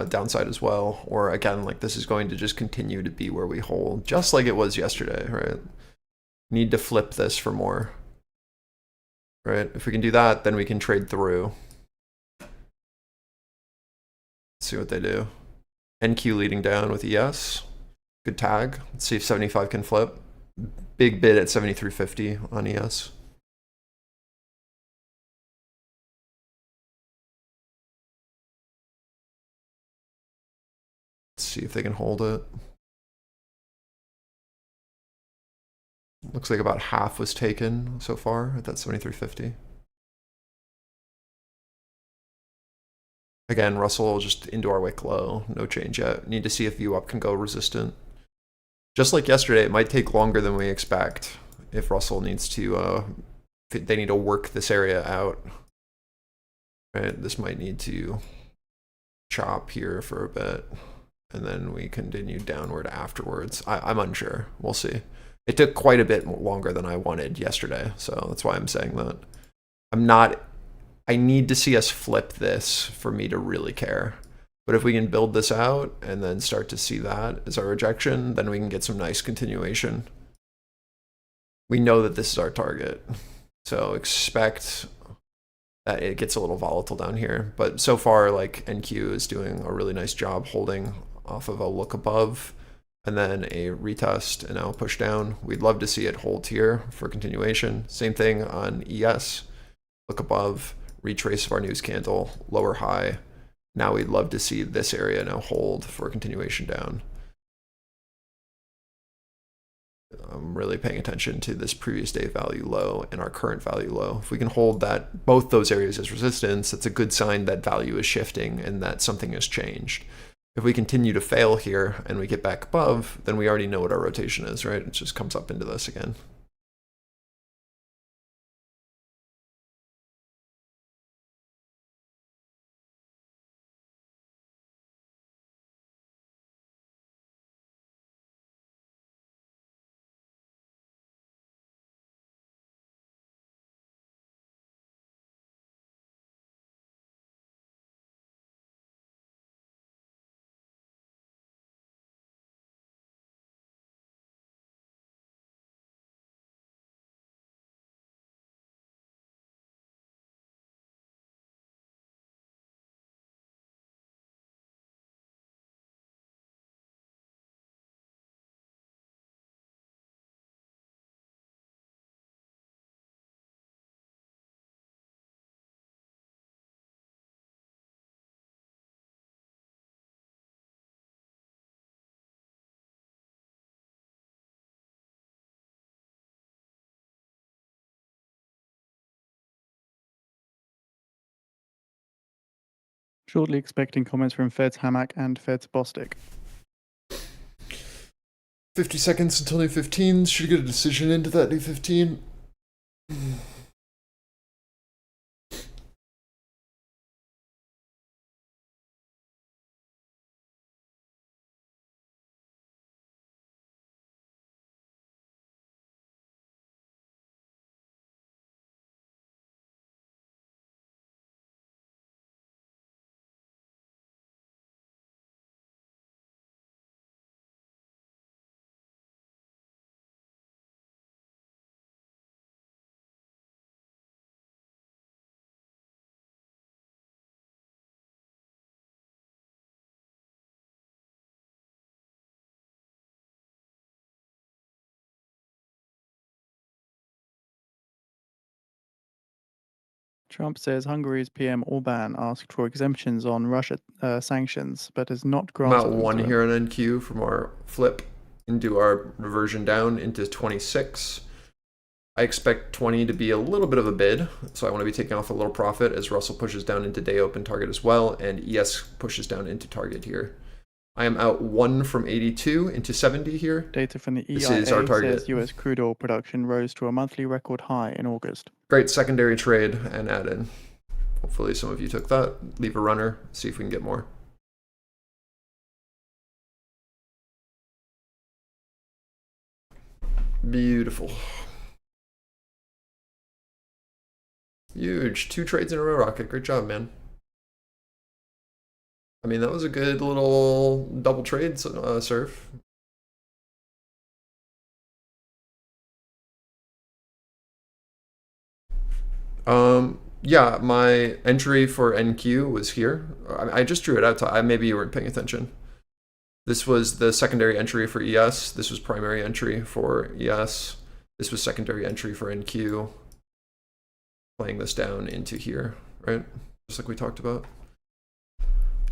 S1: downside as well, or again, like this is going to just continue to be where we hold, just like it was yesterday, right? Need to flip this for more, right? If we can do that, then we can trade through. Let's see what they do. NQ leading down with ES. Good tag. Let's see if 75 can flip. Big bid at 73.50 on ES. Let's see if they can hold it. Looks like about half was taken so far at that 73.50. Again, Russell just into our wick low. No change yet. Need to see if VWAP can go resistant. Just like yesterday, it might take longer than we expect if Russell needs to, they need to work this area out. Right, this might need to chop here for a bit, and then we continue downward afterwards. I'm unsure. We'll see. It took quite a bit longer than I wanted yesterday, so that's why I'm saying that. I need to see us flip this for me to really care. But if we can build this out and then start to see that as our rejection, then we can get some nice continuation. We know that this is our target, so expect that it gets a little volatile down here. But so far, like NQ is doing a really nice job holding off of a look above and then a retest and now a push down. We'd love to see it hold here for continuation. Same thing on ES, look above, retrace of our news candle, lower high. Now we'd love to see this area now hold for continuation down. I'm really paying attention to this previous day value low and our current value low. If we can hold that, both those areas as resistance, that's a good sign that value is shifting and that something has changed. If we continue to fail here and we get back above, then we already know what our rotation is, right? It just comes up into this again.
S2: Shortly expecting comments from Fed's Hammock and Fed's Bostic.
S1: 50 seconds until new 15. Should get a decision into that new 15.
S2: Trump says Hungary's PM Orban asked for exemptions on Russia sanctions, but has not granted
S1: About
S2: them
S1: one
S2: to him.
S1: here on NQ from our flip into our reversion down into 26. I expect 20 to be a little bit of a bid, so I want to be taking off a little profit as Russell pushes down into day open target as well, and ES pushes down into target here. I am out 1 from 82 into 70 here.
S2: Data from the
S1: This
S2: EIA
S1: is our target.
S2: says US crude oil production rose to a monthly record high in August.
S1: Great secondary trade and add in. Hopefully some of you took that. Leave a runner, see if we can get more. Beautiful. Huge. 2 trades in a row, Rocket. Great job, man. I mean, that was a good little double trade serve. Yeah, my entry for NQ was here. I just drew it out. Maybe you weren't paying attention. This was the secondary entry for ES. This was primary entry for ES. This was secondary entry for NQ. Playing this down into here, right? Just like we talked about.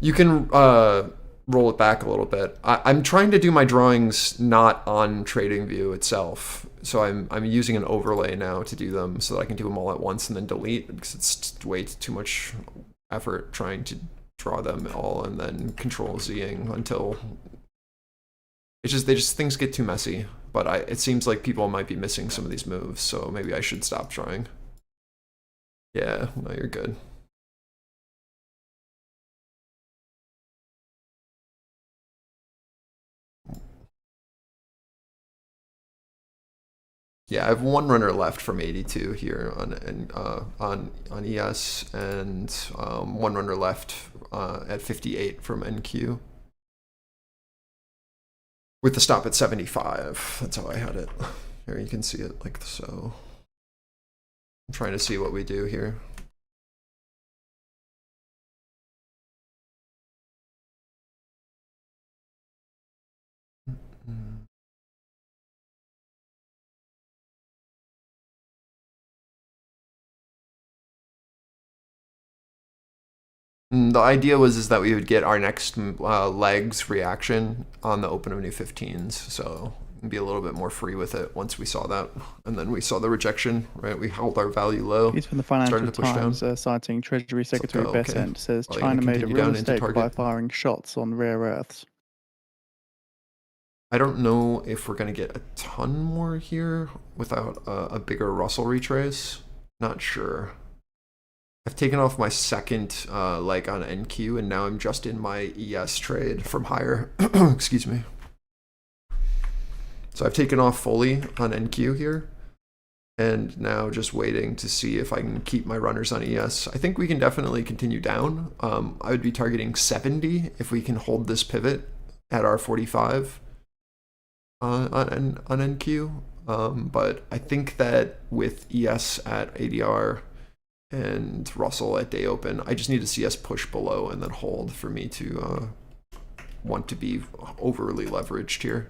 S1: You can roll it back a little bit. I'm trying to do my drawings not on TradingView itself. So I'm using an overlay now to do them so that I can do them all at once and then delete, because it's way too much effort trying to draw them all and then Control-Zing until things get too messy. But it seems like people might be missing some of these moves, so maybe I should stop drawing. Yeah, no, you're good. Yeah, I have 1 runner left from 82 here on ES, and 1 runner left at 58 from NQ. With the stop at 75. That's how I had it. Here you can see it like so. I'm trying to see what we do here. The idea is that we would get our next legs reaction on the open of new 15s, so be a little bit more free with it once we saw that, and then we saw the rejection. Right, we held our value low.
S2: Piece from the Financial Times citing Treasury Secretary Bessent says China made a real mistake by firing shots on rare earths.
S1: I don't know if we're going to get a ton more here without a bigger Russell retrace. Not sure. I've taken off my second leg on NQ, and now I'm just in my ES trade from higher. Excuse me. So I've taken off fully on NQ here, and now just waiting to see if I can keep my runners on ES. I think we can definitely continue down. I would be targeting 70 if we can hold this pivot at our 45 on NQ. But I think that with ES at ADR and Russell at day open, I just need to see us push below and then hold for me to want to be overly leveraged here.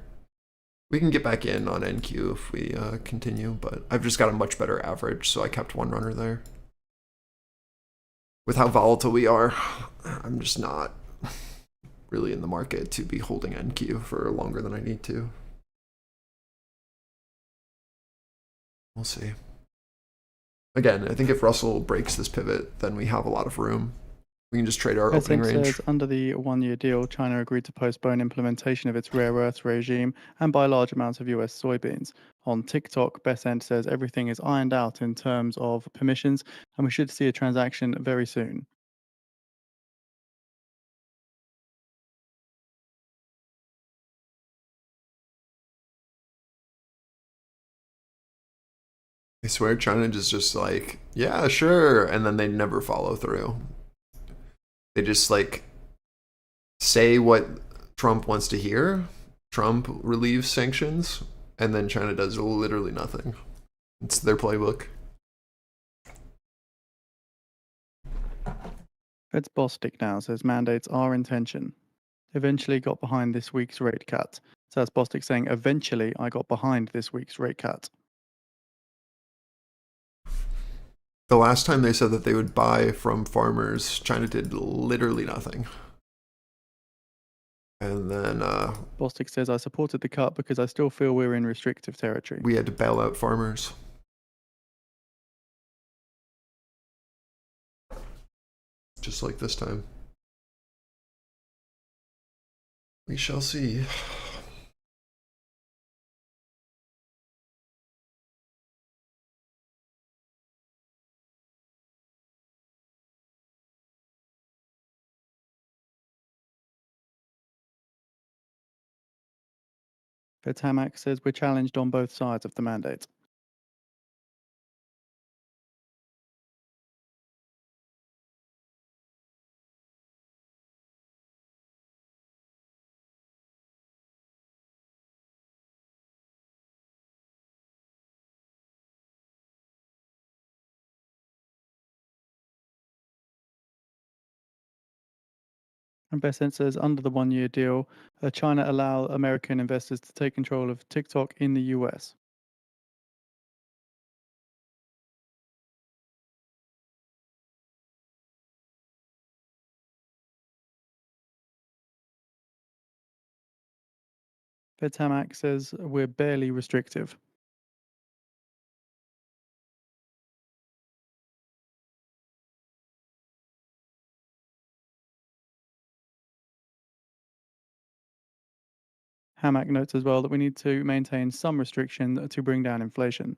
S1: We can get back in on NQ if we continue, but I've just got a much better average, so I kept 1 runner there. With how volatile we are, I'm just not really in the market to be holding NQ for longer than I need to. We'll see. Again, I think if Russell breaks this pivot, then we have a lot of room. We can just trade our opening
S2: Essence
S1: range.
S2: says under the 1-year deal, China agreed to postpone implementation of its rare earths regime and buy large amounts of US soybeans. On TikTok, Besant says everything is ironed out in terms of permissions and we should see a transaction very soon.
S1: I swear China is just like, yeah, sure. And then they never follow through. They just like say what Trump wants to hear. Trump relieves sanctions, and then China does literally nothing. It's their playbook.
S2: Fed's Bostic now says mandates our intention. Eventually got behind this week's rate cut. So that's Bostic saying, eventually I got behind this week's rate cut.
S1: The last time they said that they would buy from farmers, China did literally nothing. And then
S2: Bostic says, I supported the cut because I still feel we're in restrictive territory.
S1: we had to bail out farmers. Just like this time. We shall see.
S2: Fed's Hamac says we're challenged on both sides of the mandate. And Besant says under the 1-year deal, China allow American investors to take control of TikTok in the US. Fed's Hamac says we're barely restrictive. Hamac notes as well that we need to maintain some restriction to bring down inflation.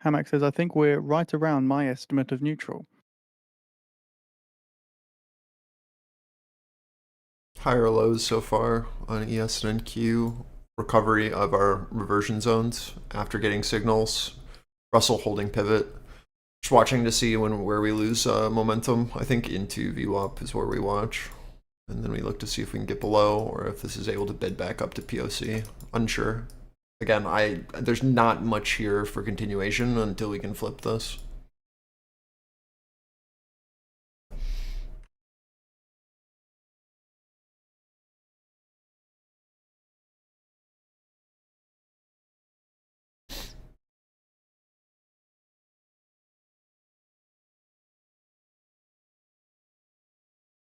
S2: Hamac says, I think we're right around my estimate of neutral.
S1: Higher lows so far on ES and NQ. Recovery of our reversion zones after getting signals. Russell holding pivot. Just watching to see where we lose momentum. I think into VWAP is where we watch. And then we look to see if we can get below or if this is able to bid back up to POC. Unsure. Again, there's not much here for continuation until we can flip this.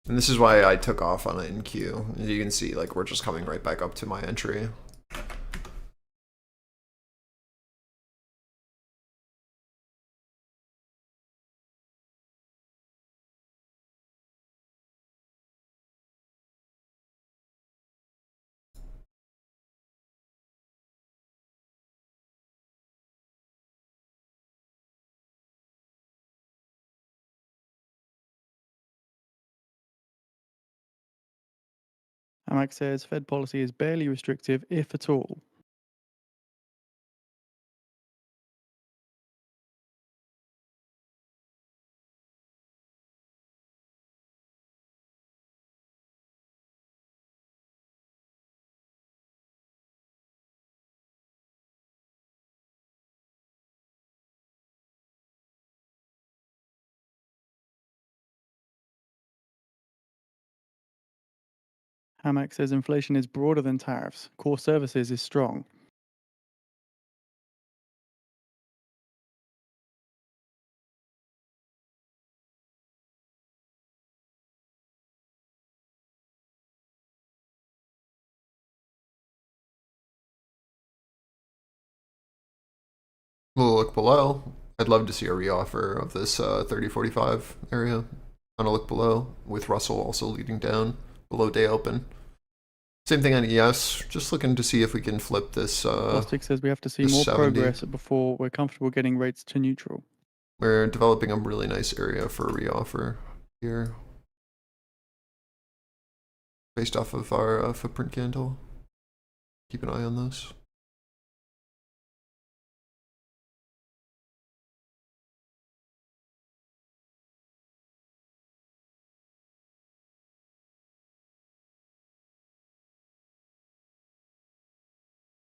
S1: And this is why I took off on an NQ. As you can see, like, we're just coming right back up to my entry.
S2: Hamac says Fed policy is barely restrictive, if at all. Hamac says inflation is broader than tariffs. Core services is strong.
S1: We'll look below. I'd love to see a reoffer of this 3045 area. On a look below, with Russell also leading down below day open. Same thing on ES, just looking to see if we can flip this.
S2: Bostic says we have to see
S1: this
S2: more
S1: 70.
S2: progress before we're comfortable getting rates to neutral.
S1: We're developing a really nice area for a reoffer here, based off of our footprint candle. Keep an eye on those.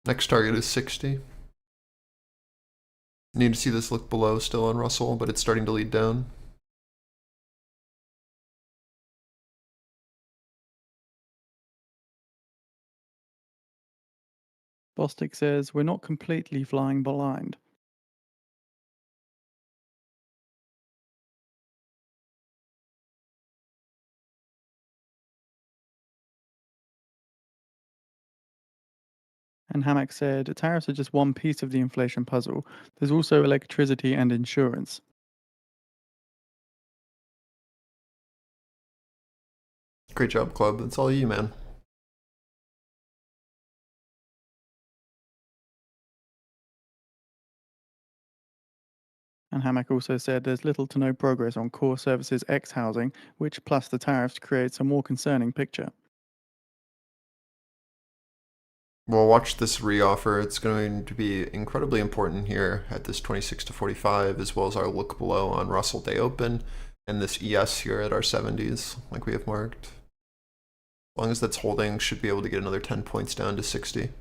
S1: Next target is 60. Need to see this look below still on Russell, but it's starting to lead down.
S2: Bostic says we're not completely flying blind. And Hammack said tariffs are just one piece of the inflation puzzle. There's also electricity and insurance.
S1: Great job, club. That's all you, man.
S2: And Hammack also said there's little to no progress on core services X housing, which plus the tariffs creates a more concerning picture.
S1: We'll watch this reoffer. It's going to be incredibly important here at this 26 to 45, as well as our look below on Russell Day Open and this ES here at our 70s, like we have marked. As long as that's holding, should be able to get another 10 points down to 60.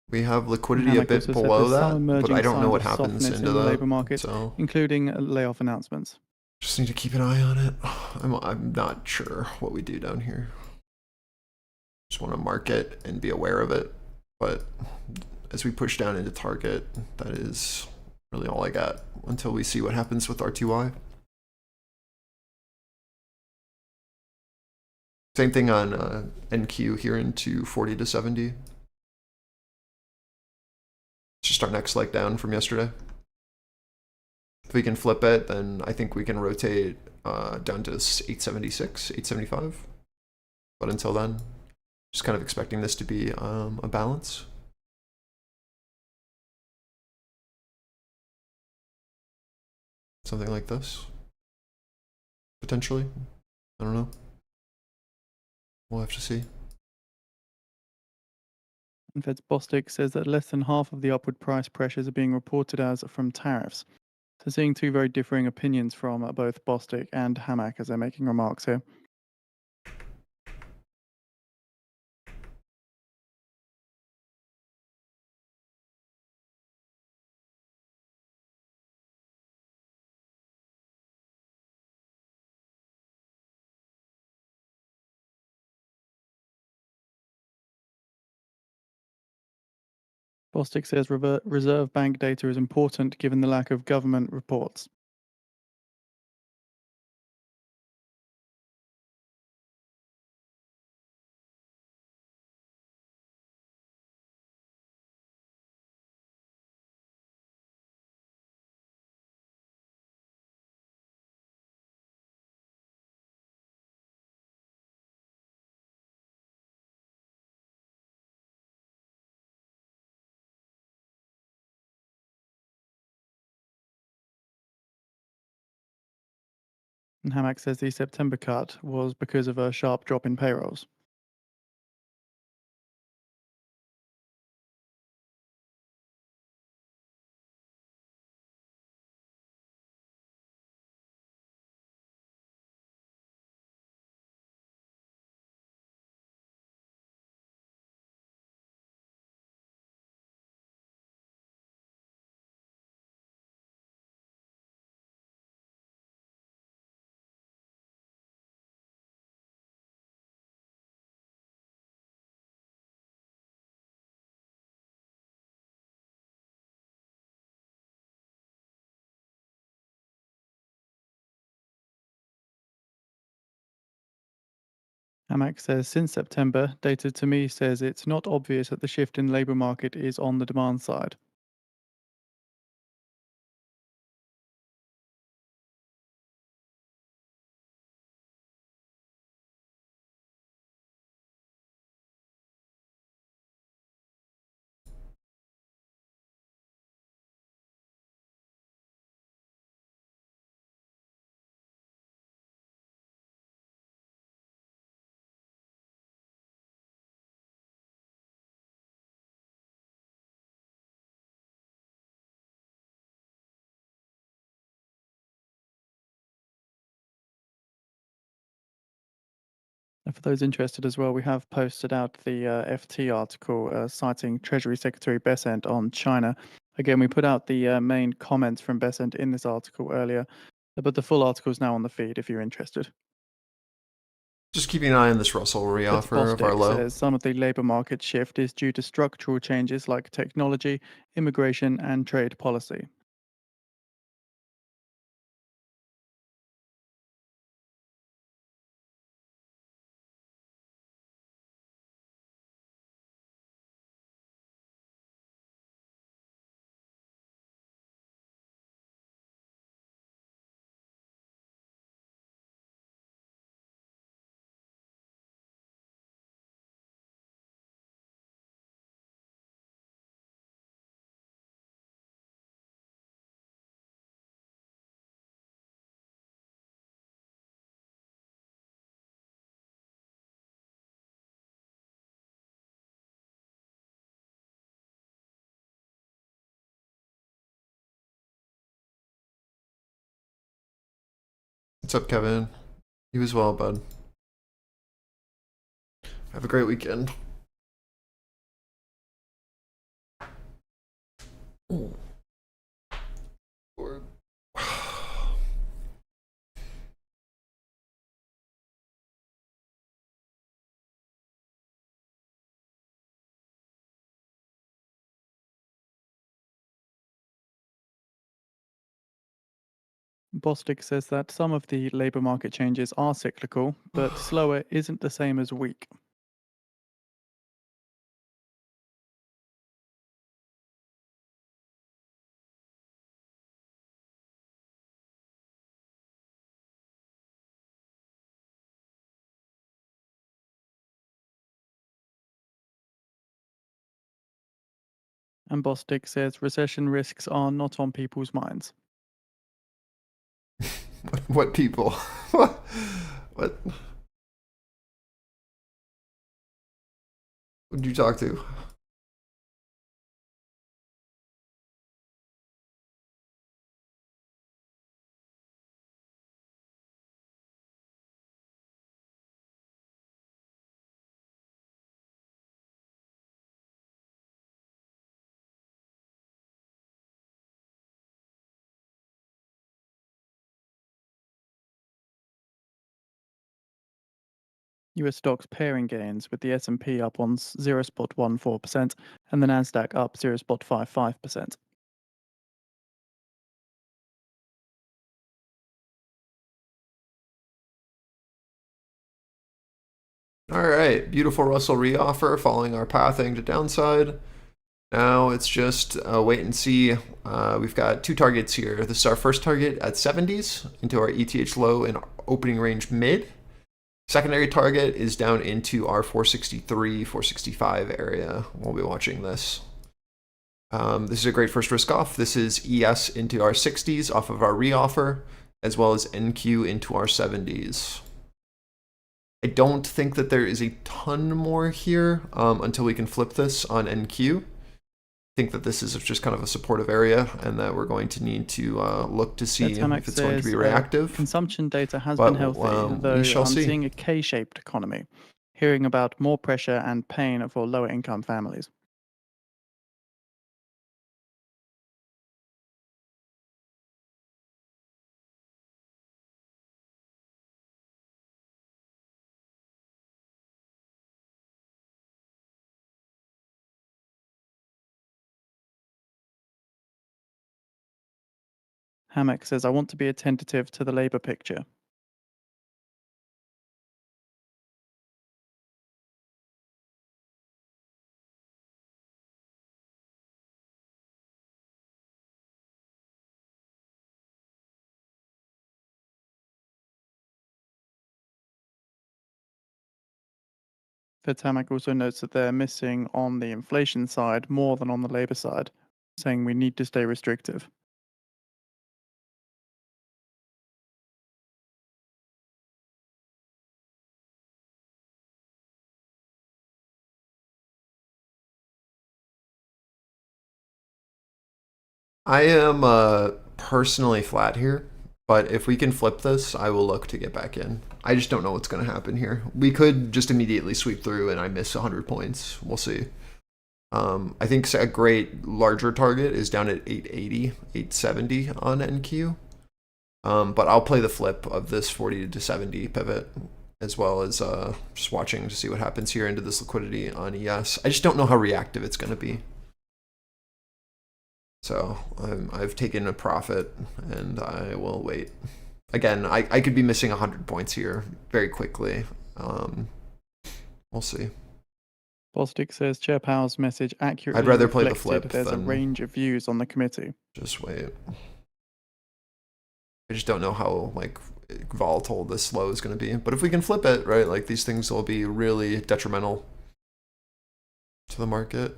S1: We have liquidity a bit below that, but I don't know what happens into
S2: the labor market,
S1: so
S2: including layoff announcements.
S1: just need to keep an eye on it. I'm not sure what we do down here. Just want to mark it and be aware of it, but as we push down into target, that is really all I got until we see what happens with RTY. Same thing on NQ here into 40 to 70. It's just our next leg down from yesterday. If we can flip it, then I think we can rotate down to 876, 875. But until then, just kind of expecting this to be a balance. Something like this. Potentially. I don't know. We'll have to see.
S2: And Fed's Bostic says that less than half of the upward price pressures are being reported as from tariffs. So seeing two very differing opinions from both Bostic and Hammack as they're making remarks here. Bostic says Reserve Bank data is important given the lack of government reports. And Hammack says the September cut was because of a sharp drop in payrolls. Hammack says since September, data to me says it's not obvious that the shift in labour market is on the demand side. And for those interested as well, we have posted out the FT article citing Treasury Secretary Bessent on China. Again, we put out the main comments from Bessent in this article earlier, but the full article is now on the feed if you're interested.
S1: Just keeping an eye on this Russell reoffer of our
S2: Bostic
S1: low.
S2: says some of the labour market shift is due to structural changes like technology, immigration, and trade policy.
S1: What's up, Kevin? You as well, bud. Have a great weekend. Ooh.
S2: Bostic says that some of the labour market changes are cyclical, but slower isn't the same as weak. And Bostic says recession risks are not on people's minds.
S1: What people? What? Who'd you talk to?
S2: US stocks pairing gains with the S&P up on 0.14% and the Nasdaq up 0.55%.
S1: All right, beautiful Russell reoffer following our pathing to downside. Now it's just wait and see. We've got two targets here. This is our first target at 70s into our ETH low and opening range mid. Secondary target is down into our 463, 465 area. We'll be watching this. This is a great first risk off. This is ES into our 60s off of our reoffer, as well as NQ into our 70s. I don't think that there is a ton more here until we can flip this on NQ. I think that this is just kind of a supportive area and that we're going to need to look to see if it's going to be reactive.
S2: Consumption data has been healthy, though I'm seeing a K-shaped economy, hearing about more pressure and pain for lower income families. Hammock says, I want to be attentive to the labour picture. Hammock also notes that they're missing on the inflation side more than on the labour side, saying we need to stay restrictive.
S1: I am personally flat here. But if we can flip this, I will look to get back in. I just don't know what's going to happen here. We could just immediately sweep through and I miss 100 points. We'll see. I think a great larger target is down at 880, 870 on NQ. But I'll play the flip of this 40 to 70 pivot, as well as just watching to see what happens here into this liquidity on ES. I just don't know how reactive it's going to be. So I've taken a profit and I will wait. Again, I could be missing 100 points here very quickly. We'll see.
S2: Bostic says Chair Powell's message accurately
S1: I'd rather play the
S2: reflected
S1: flip
S2: there's a
S1: than
S2: range of views on the committee.
S1: just wait. I just don't know how like volatile this low is going to be. But if we can flip it, right, like these things will be really detrimental to the market.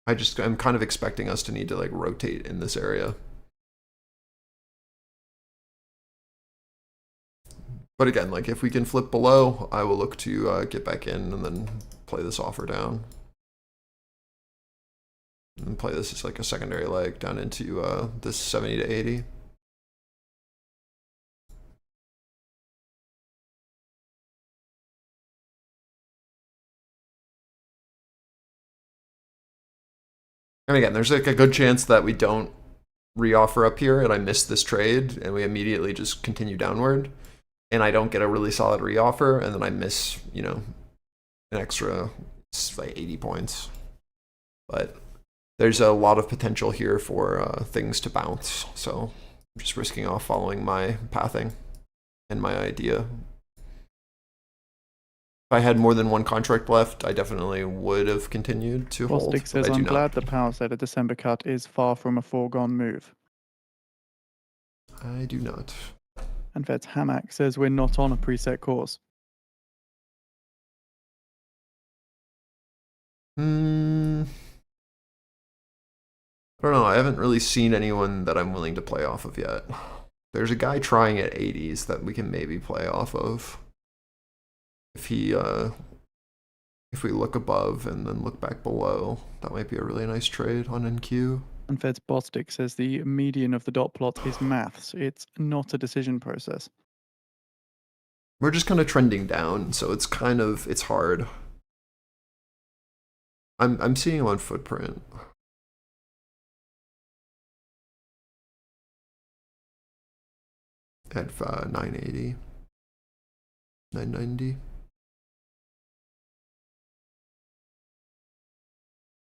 S1: I'm kind of expecting us to need to like rotate in this area. But again, like if we can flip below, I will look to get back in and then play this offer down. And play this as like a secondary leg down into this 70 to 80. And again, there's like a good chance that we don't reoffer up here and I miss this trade and we immediately just continue downward and I don't get a really solid reoffer and then I miss, you know, an extra like 80 points. But there's a lot of potential here for things to bounce. So I'm just risking off following my pathing and my idea. If I had more than one contract left, I definitely would have continued to hold.
S2: Bostic says, I'm glad that Powell said a December cut is far from a foregone move.
S1: I do not.
S2: And Fed's Hamak says we're not on a preset course.
S1: I don't know. I haven't really seen anyone that I'm willing to play off of yet. There's a guy trying at 80s that we can maybe play off of. If he, if we look above and then look back below, that might be a really nice trade on NQ.
S2: And Fed's Bostic says the median of the dot plot is maths. It's not a decision process.
S1: We're just kind of trending down, so it's kind of, it's hard. I'm seeing him on footprint. At 980, 990.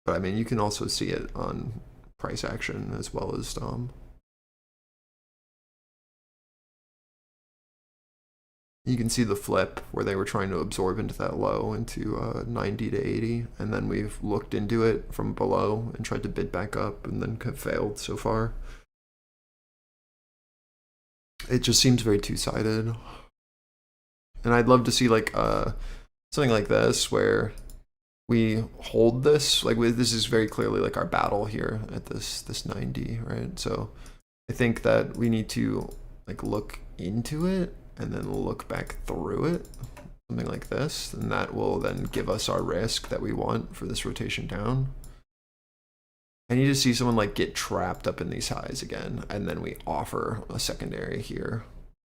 S1: But I mean, you can also see it on price action as well as you can see the flip where they were trying to absorb into that low into 90 to 80, and then we've looked into it from below and tried to bid back up and then have failed so far. It just seems very two-sided. And I'd love to see like something like this where we hold this, like this is very clearly like our battle here at this 90, right? So I think that we need to like look into it and then look back through it, something like this, and that will then give us our risk that we want for this rotation down. I need to see someone like get trapped up in these highs again, and then we offer a secondary here,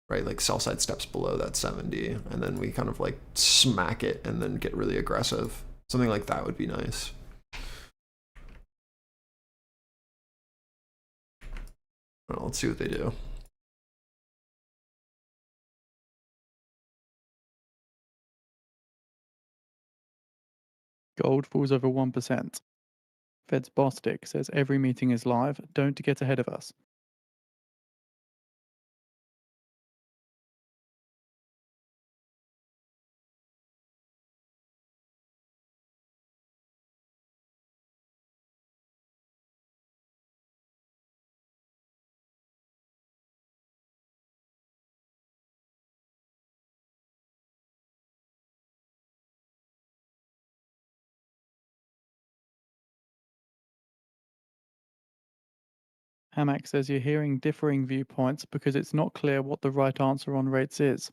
S1: right? Like sell side steps below that 70, and then we kind of like smack it and then get really aggressive. Something like that would be nice. Well, let's see what they do.
S2: Gold falls over 1%. Fed's Bostic says every meeting is live. Don't get ahead of us. Hamak says you're hearing differing viewpoints because it's not clear what the right answer on rates is.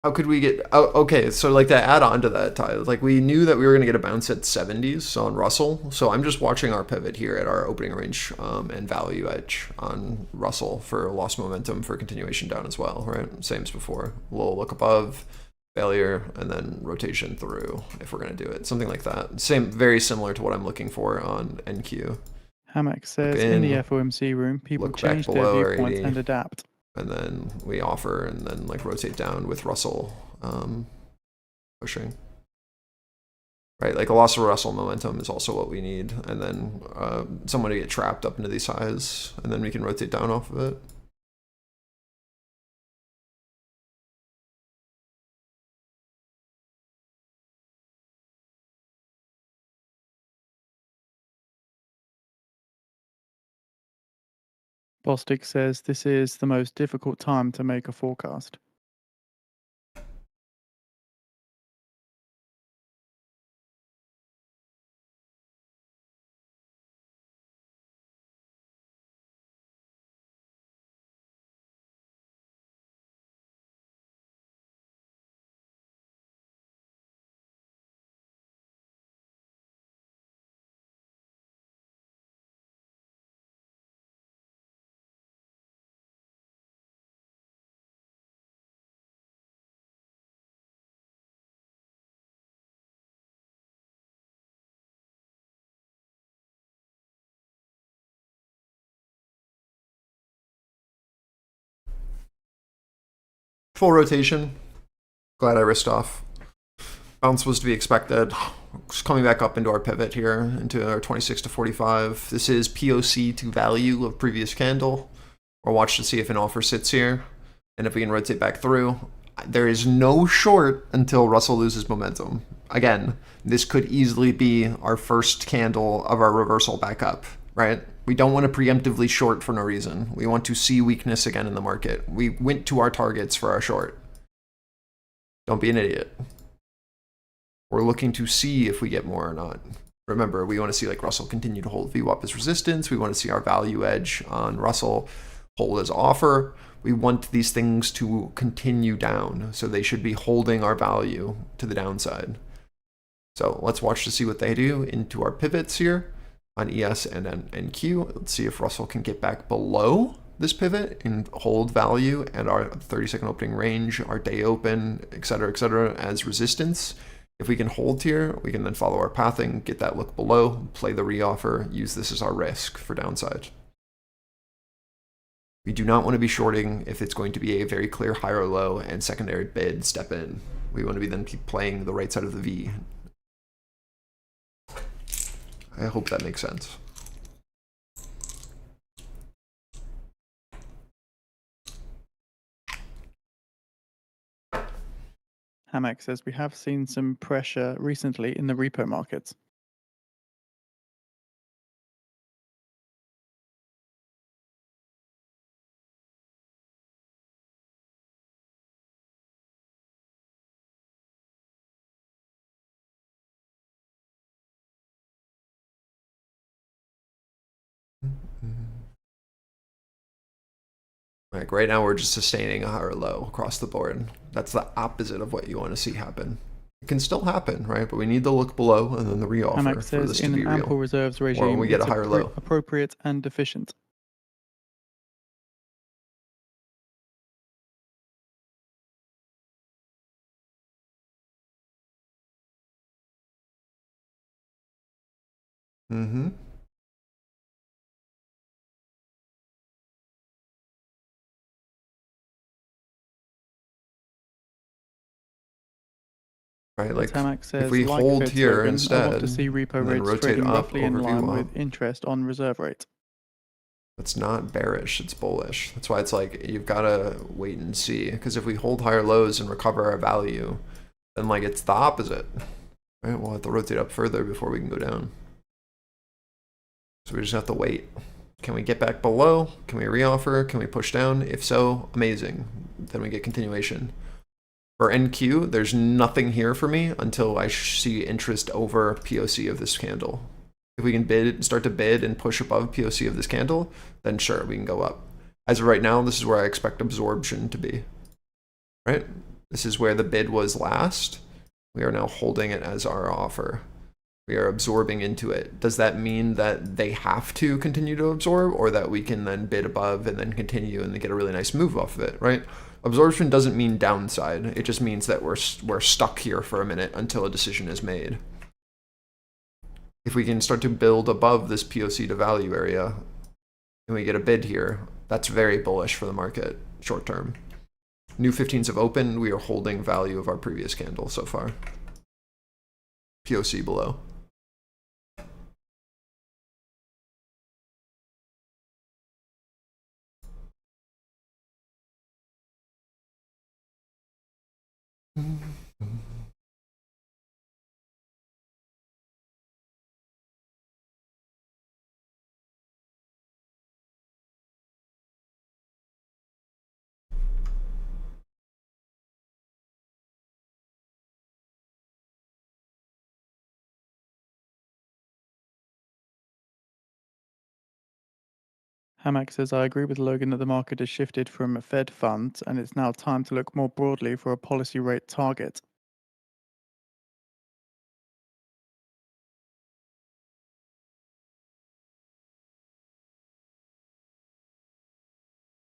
S1: How could we get? Oh, okay, so like to add on to that, Ty, like we knew that we were going to get a bounce at 70s on Russell. So I'm just watching our pivot here at our opening range and value edge on Russell for lost momentum for continuation down as well, right? Same as before. We'll look above, failure, and then rotation through if we're going to do it. Something like that. Same, very similar to what I'm looking for on NQ.
S2: Hamak says in the FOMC room, people change their viewpoints and adapt.
S1: And then we offer and then like rotate down with Russell pushing. Right, like a loss of Russell momentum is also what we need. And then someone to get trapped up into these highs, and then we can rotate down off of it.
S2: Bostic says this is the most difficult time to make a forecast.
S1: Full rotation. Glad I risked off. Bounce was to be expected. Just coming back up into our pivot here, into our 26 to 45. This is POC to value of previous candle. We'll watch to see if an offer sits here, and if we can rotate back through. There is no short until Russell loses momentum. Again, this could easily be our first candle of our reversal back up, right? We don't want to preemptively short for no reason. We want to see weakness again in the market. We went to our targets for our short. Don't be an idiot. We're looking to see if we get more or not. Remember, we want to see like Russell continue to hold VWAP as resistance. We want to see our value edge on Russell hold as offer. We want these things to continue down, so they should be holding our value to the downside. So let's watch to see what they do into our pivots here on ES and NQ. Let's see if Russell can get back below this pivot and hold value and our 30-second opening range, our day open, etc., as resistance. If we can hold here, we can then follow our pathing, get that look below, play the reoffer, use this as our risk for downside. We do not want to be shorting if it's going to be a very clear high or low and secondary bid step in. We want to be then keep playing the right side of the V. I hope that makes sense.
S2: Hamak says we have seen some pressure recently in the repo markets.
S1: Like right now we're just sustaining a high or low across the board. That's the opposite of what you want to see happen. It can still happen, right? But we need to look below and then the reoffer for this to be real.
S2: In an ample reserves regime,
S1: or when we get a higher low.
S2: Appropriate and efficient.
S1: Mm-hmm. Right, like
S2: says,
S1: if we hold here instead,
S2: I want to see repo rates trading roughly in line with interest on reserve rate.
S1: It's not bearish, it's bullish. That's why it's like you've got to wait and see. Because if we hold higher lows and recover our value, then like it's the opposite. Right, we'll have to rotate up further before we can go down. So we just have to wait. Can we get back below? Can we reoffer? Can we push down? If so, amazing. Then we get continuation. For NQ, there's nothing here for me until I see interest over POC of this candle. If we can bid, start to bid and push above POC of this candle, then sure, we can go up. As of right now, this is where I expect absorption to be. Right? This is where the bid was last. We are now holding it as our offer. We are absorbing into it. Does that mean that they have to continue to absorb, or that we can then bid above and then continue and then get a really nice move off of it, right? Absorption doesn't mean downside. It just means that we're stuck here for a minute until a decision is made. If we can start to build above this POC to value area and we get a bid here, that's very bullish for the market short term. New 15s have opened. We are holding value of our previous candle so far. POC below.
S2: Hamak says, I agree with Logan that the market has shifted from Fed funds and it's now time to look more broadly for a policy rate target.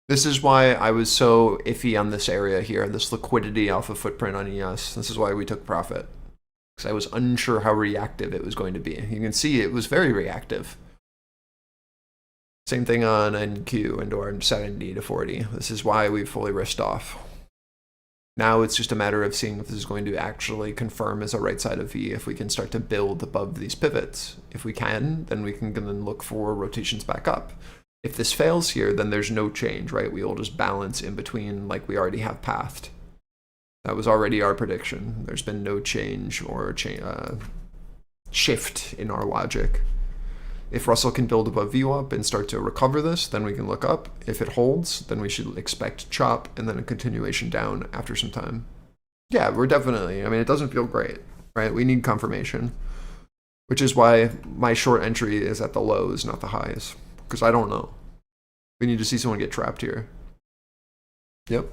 S1: This is why I was so iffy on this area here, this liquidity off of footprint on ES. This is why we took profit. Because I was unsure how reactive it was going to be. You can see it was very reactive. Same thing on NQ and or 70 to 40. This is why we fully risked off. Now it's just a matter of seeing if this is going to actually confirm as a right side of V, if we can start to build above these pivots. If we can, then we can then look for rotations back up. If this fails here, then there's no change, right? We will just balance in between like we already have pathed. That was already our prediction. There's been no change or shift in our logic. If Russell can build above VWAP and start to recover this, then we can look up. If it holds, then we should expect chop and then a continuation down after some time. Yeah, we're definitely, I mean, it doesn't feel great, right? We need confirmation, which is why my short entry is at the lows, not the highs, because I don't know. We need to see someone get trapped here. Yep.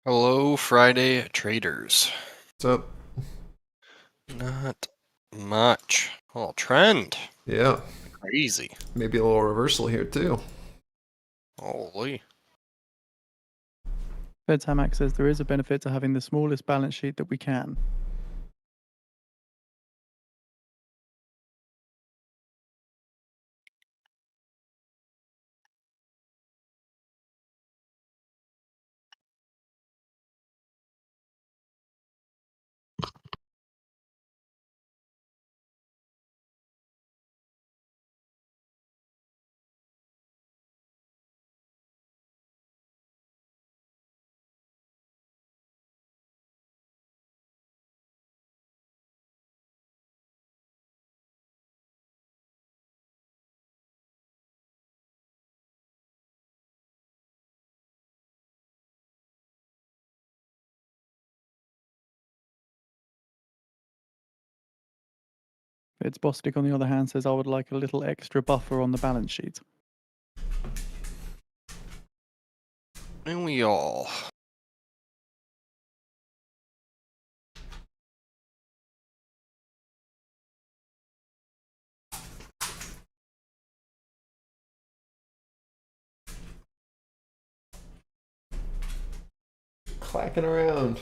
S3: Hello, Friday traders.
S1: What's up?
S3: Not much. Oh, trend.
S1: Yeah.
S3: Crazy.
S1: Maybe a little reversal here too.
S3: Holy.
S2: Fed's Hamak says there is a benefit to having the smallest balance sheet that we can. Fed's Bostic, on the other hand, says I would like a little extra buffer on the balance sheet.
S3: And we all.
S1: Clacking around.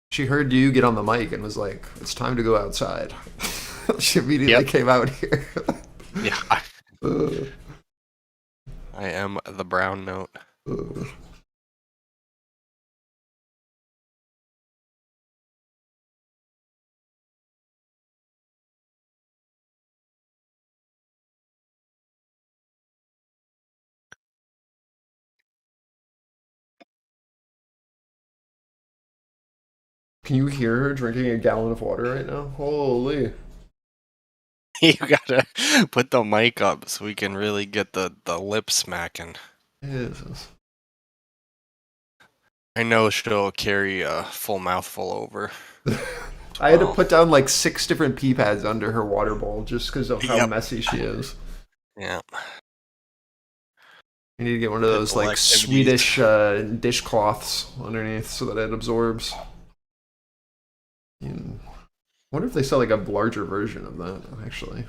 S1: She heard you get on the mic and was like, it's time to go outside. She immediately came out here.
S3: Yeah. I am the brown note.
S1: Can you hear her drinking a gallon of water right now? Holy.
S3: You gotta put the mic up so we can really get the lip smacking.
S1: Jesus.
S3: I know she'll carry a full mouthful over.
S1: I had to put down like 6 different pee pads under her water bowl just because of how
S3: Yep.
S1: messy she is.
S3: Yeah.
S1: You need to get one of those
S3: Physical
S1: like
S3: activities.
S1: Swedish dishcloths underneath so that it absorbs. I wonder if they sell like a larger version of that, actually.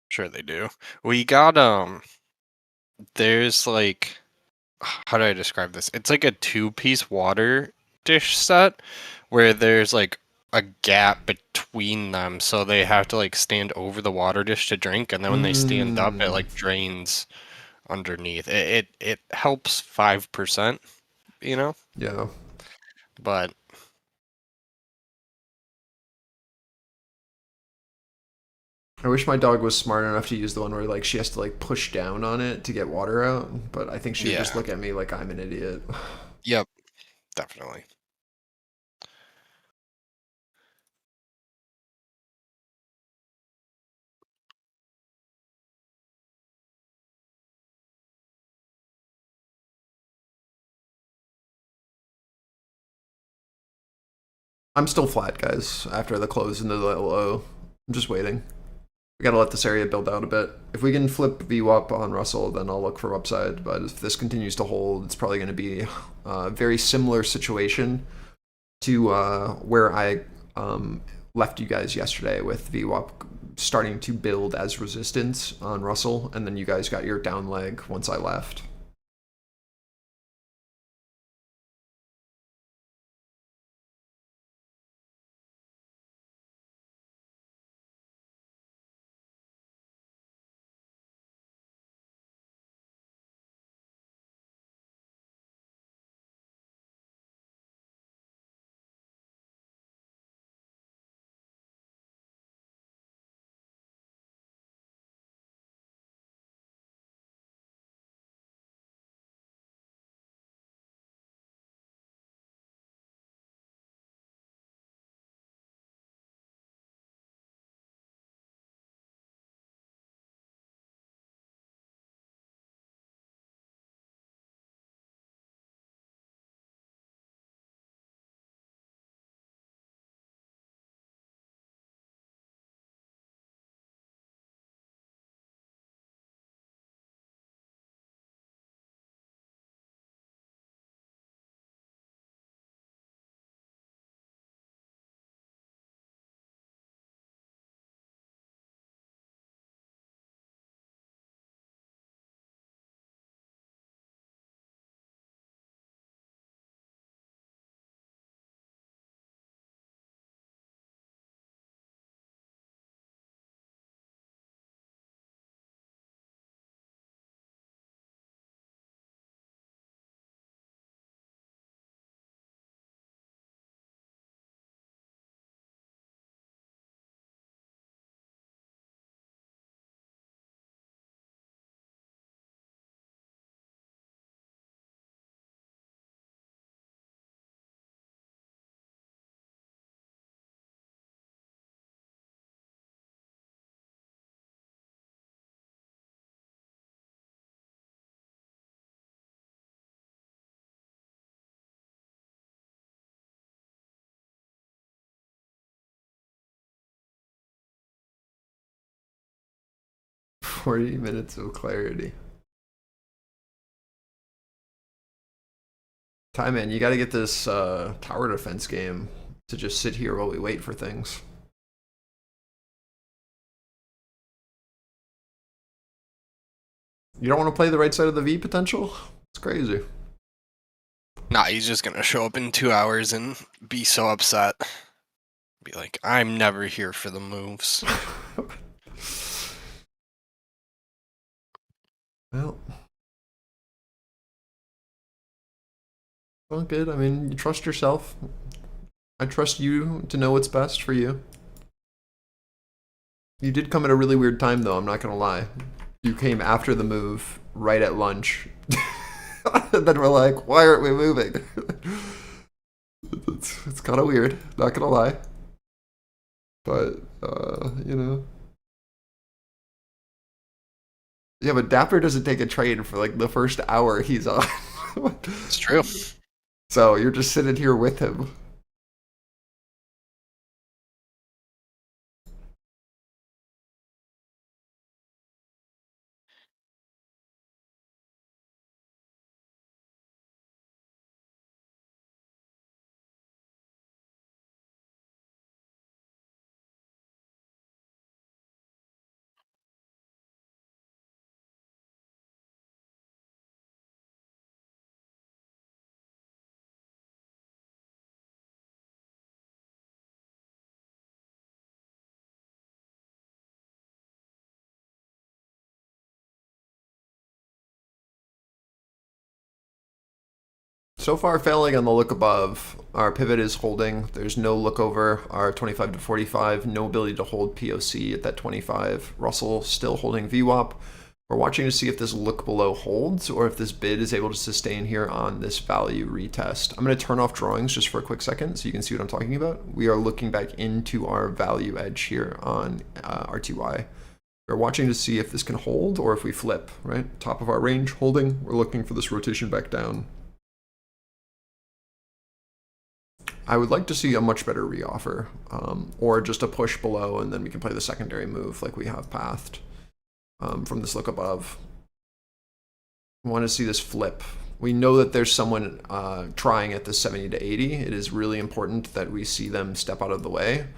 S3: Sure they do. We got there's like, how do I describe this? It's like a 2-piece water dish set where there's like a gap between them, so they have to like stand over the water dish to drink, and then when they stand up, it like drains underneath. It helps 5%, you know,
S1: Yeah.
S3: but
S1: I wish my dog was smart enough to use the one where like she has to like push down on it to get water out, but I think she would just
S3: yeah,
S1: look at me like I'm an idiot.
S3: yep, definitely.
S1: I'm still flat, guys, after the close into the low. I'm just waiting. We gotta let this area build out a bit. If we can flip VWAP on Russell, then I'll look for upside. But if this continues to hold, it's probably going to be a very similar situation to where I left you guys yesterday with VWAP starting to build as resistance on Russell, and then you guys got your down leg once I left. "40 minutes of clarity." Ty, man, you got to get this tower defense game to just sit here while we wait for things. You don't want to play the right side of the V potential? It's crazy.
S3: Nah, he's just gonna show up in 2 hours and be so upset. Be like, I'm never here for the moves.
S1: Well, good. I mean, you trust yourself. I trust you to know what's best for you. You did come at a really weird time, though. I'm not gonna lie. You came after the move, right at lunch. And then we're like, why aren't we moving? It's kind of weird. Not gonna lie. But yeah, but Dapper doesn't take a trade for like the first hour he's on.
S3: It's true.
S1: So you're just sitting here with him. So far, failing on the look above. Our pivot is holding. There's no look over our 25 to 45. No ability to hold POC at that 25. Russell still holding VWAP. We're watching to see if this look below holds or if this bid is able to sustain here on this value retest. I'm going to turn off drawings just for a quick second so you can see what I'm talking about. We are looking back into our value edge here on RTY. We're watching to see if this can hold or if we flip, right? Top of our range, holding. We're looking for this rotation back down. I would like to see a much better reoffer, or just a push below, and then we can play the secondary move like we have pathed from this look above. We want to see this flip. We know that there's someone trying at the 70 to 80. It is really important that we see them step out of the way,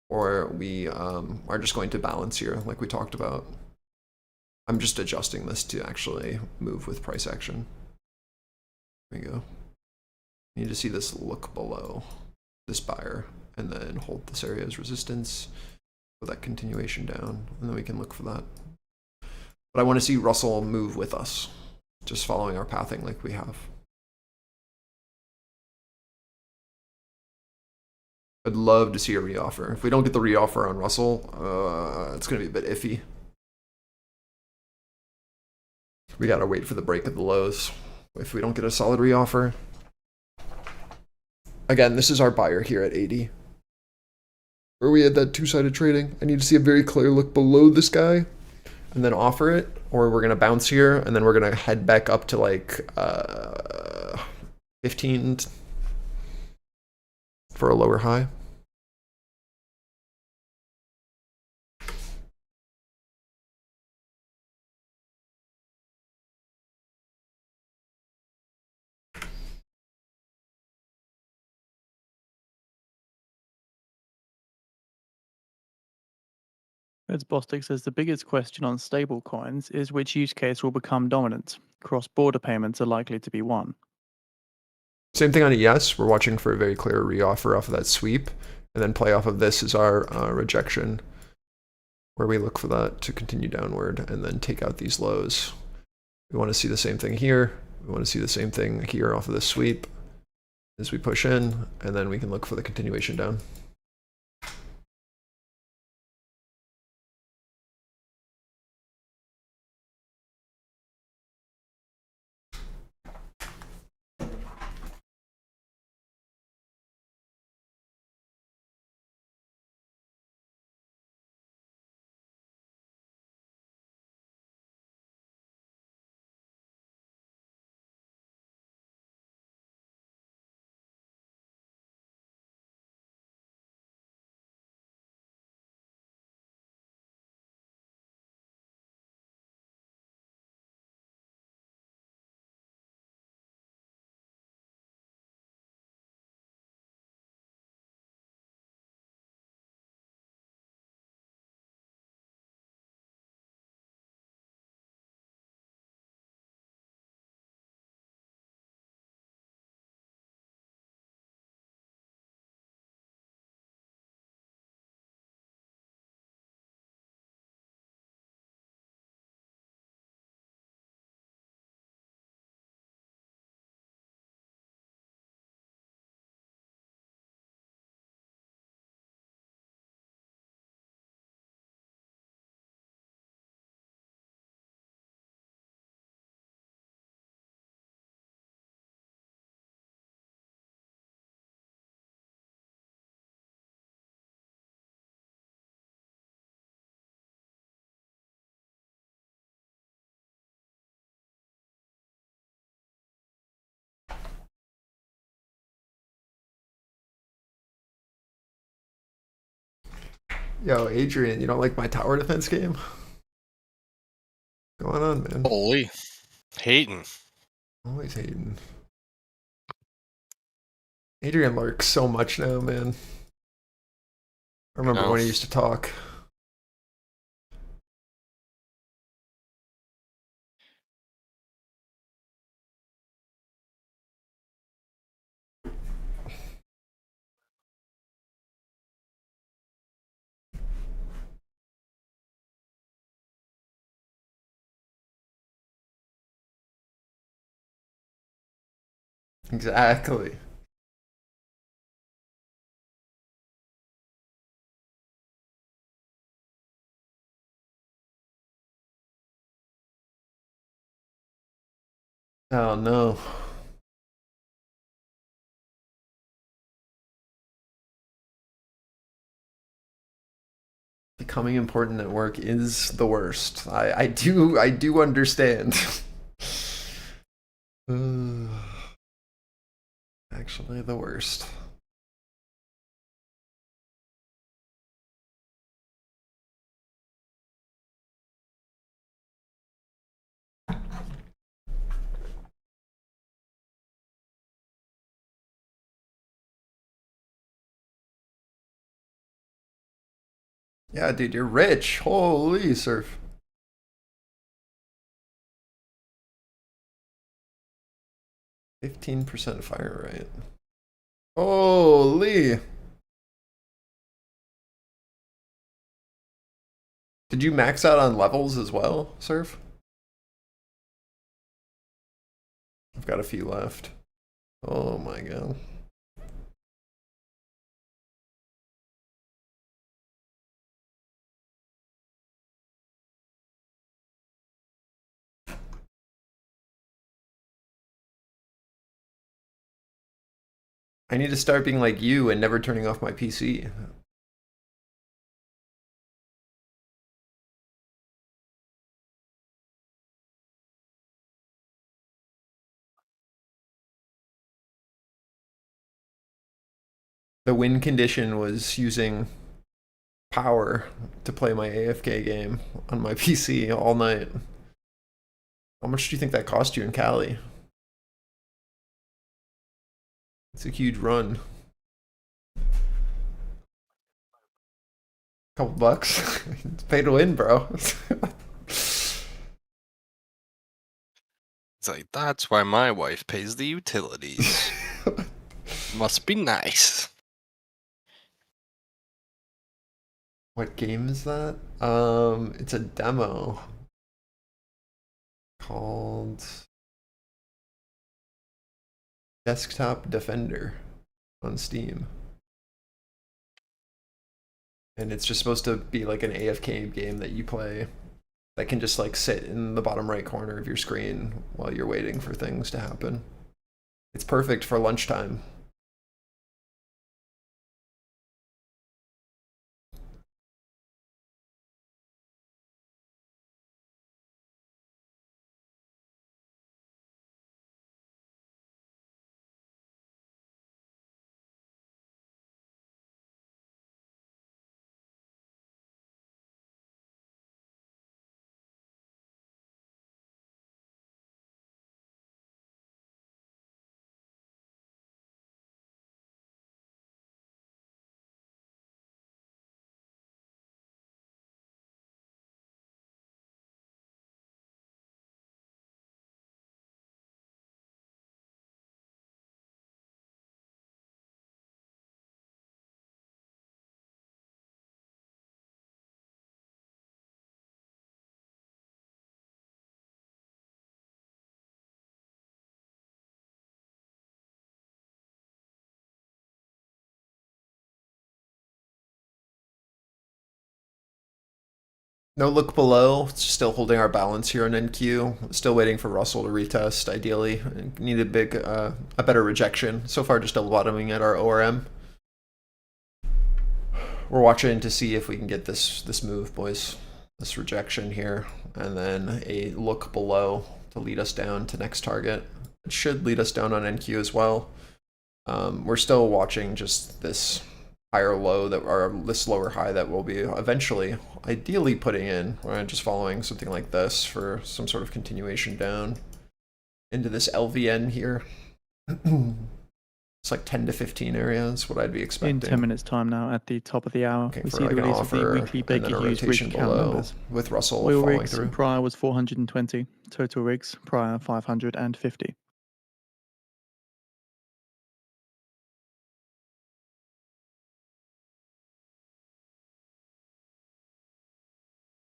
S1: or we are just going to balance here like we talked about. I'm just adjusting this to actually move with price action. There we go. You need to see this look below this buyer and then hold this area as resistance with that continuation down, and then we can look for that. But I want to see Russell move with us, just following our pathing like we have. I'd love to see a reoffer. If we don't get the reoffer on Russell, it's going to be a bit iffy. We got to wait for the break of the lows. If we don't get a solid reoffer. Again, this is our buyer here at 80. Where we had that two-sided trading. I need to see a very clear look below this guy and then offer it, or we're going to bounce here and then we're going to head back up to like 15 for a lower high.
S2: As Bostic says, the biggest question on stable coins is which use case will become dominant. Cross-border payments are likely to be one.
S1: Same thing on ES. We're watching for a very clear reoffer off of that sweep, and then play off of this is our rejection, where we look for that to continue downward and then take out these lows. We want to see the same thing here. We want to see the same thing here off of this sweep as we push in, and then we can look for the continuation down. Yo, Adrian, you don't like my tower defense game? What's going on, man?
S3: Holy. Hating.
S1: Always hating. Adrian lurks so much now, man. I remember
S3: No.
S1: when he used to talk. Exactly. Oh no. Becoming important at work is the worst. I do understand. Actually, the worst. Yeah, dude, you're rich. Holy surf. %15 fire rate. Holy. Did you max out on levels as well, Surf? I've got a few left. Oh my god. I need to start being like you and never turning off my PC. The win condition was using power to play my AFK game on my PC all night. How much do you think that cost you in Cali? It's a huge run. Couple bucks. It's pay to win, bro.
S3: It's like, that's why my wife pays the utilities. Must be nice.
S1: What game is that? It's a demo called Desktop Defender on Steam. And it's just supposed to be like an AFK game that you play that can just like sit in the bottom right corner of your screen while you're waiting for things to happen. It's perfect for lunchtime. No look below. Still holding our balance here on NQ. Still waiting for Russell to retest. Ideally, need a better rejection. So far, just double bottoming at our ORM. We're watching to see if we can get this move, boys. This rejection here, and then a look below to lead us down to next target. It should lead us down on NQ as well. We're still watching just this higher low that are this lower high that we'll be eventually ideally putting in. We're just following something like this for some sort of continuation down into this LVN here. It's like 10 to 15 areas, what I'd be expecting.
S2: In 10 minutes time now at the top of the hour,
S1: Looking
S2: we
S1: for
S2: see
S1: like
S2: the
S1: an
S2: release of the
S1: offer
S2: weekly
S1: and then
S2: Baker
S1: a
S2: Hughes rig
S1: rotation
S2: count
S1: below
S2: numbers.
S1: with Russell
S2: Oil
S1: falling
S2: rigs
S1: through.
S2: prior was 420, total rigs prior 550.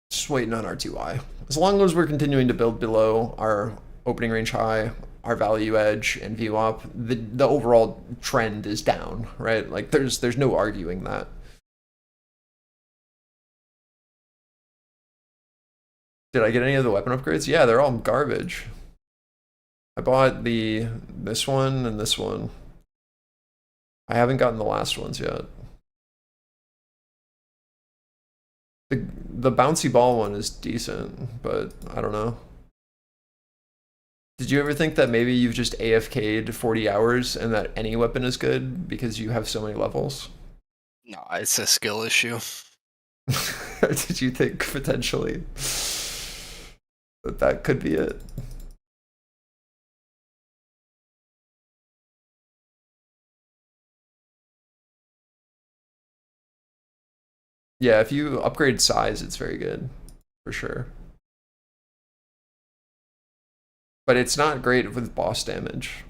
S1: Just waiting on RTY. As long as we're continuing to build below our opening range high, our value edge, and VWAP, the overall trend is down, right? Like there's no arguing that. Did I get any of the weapon upgrades? Yeah, they're all garbage. I bought this one and this one. I haven't gotten the last ones yet. The bouncy ball one is decent, but I don't know. Did you ever think that maybe you've just AFK'd 40 hours and that any weapon is good because you have so many levels?
S3: No, it's a skill issue.
S1: Did you think potentially that could be it? Yeah, if you upgrade size, it's very good, for sure. But it's not great with boss damage.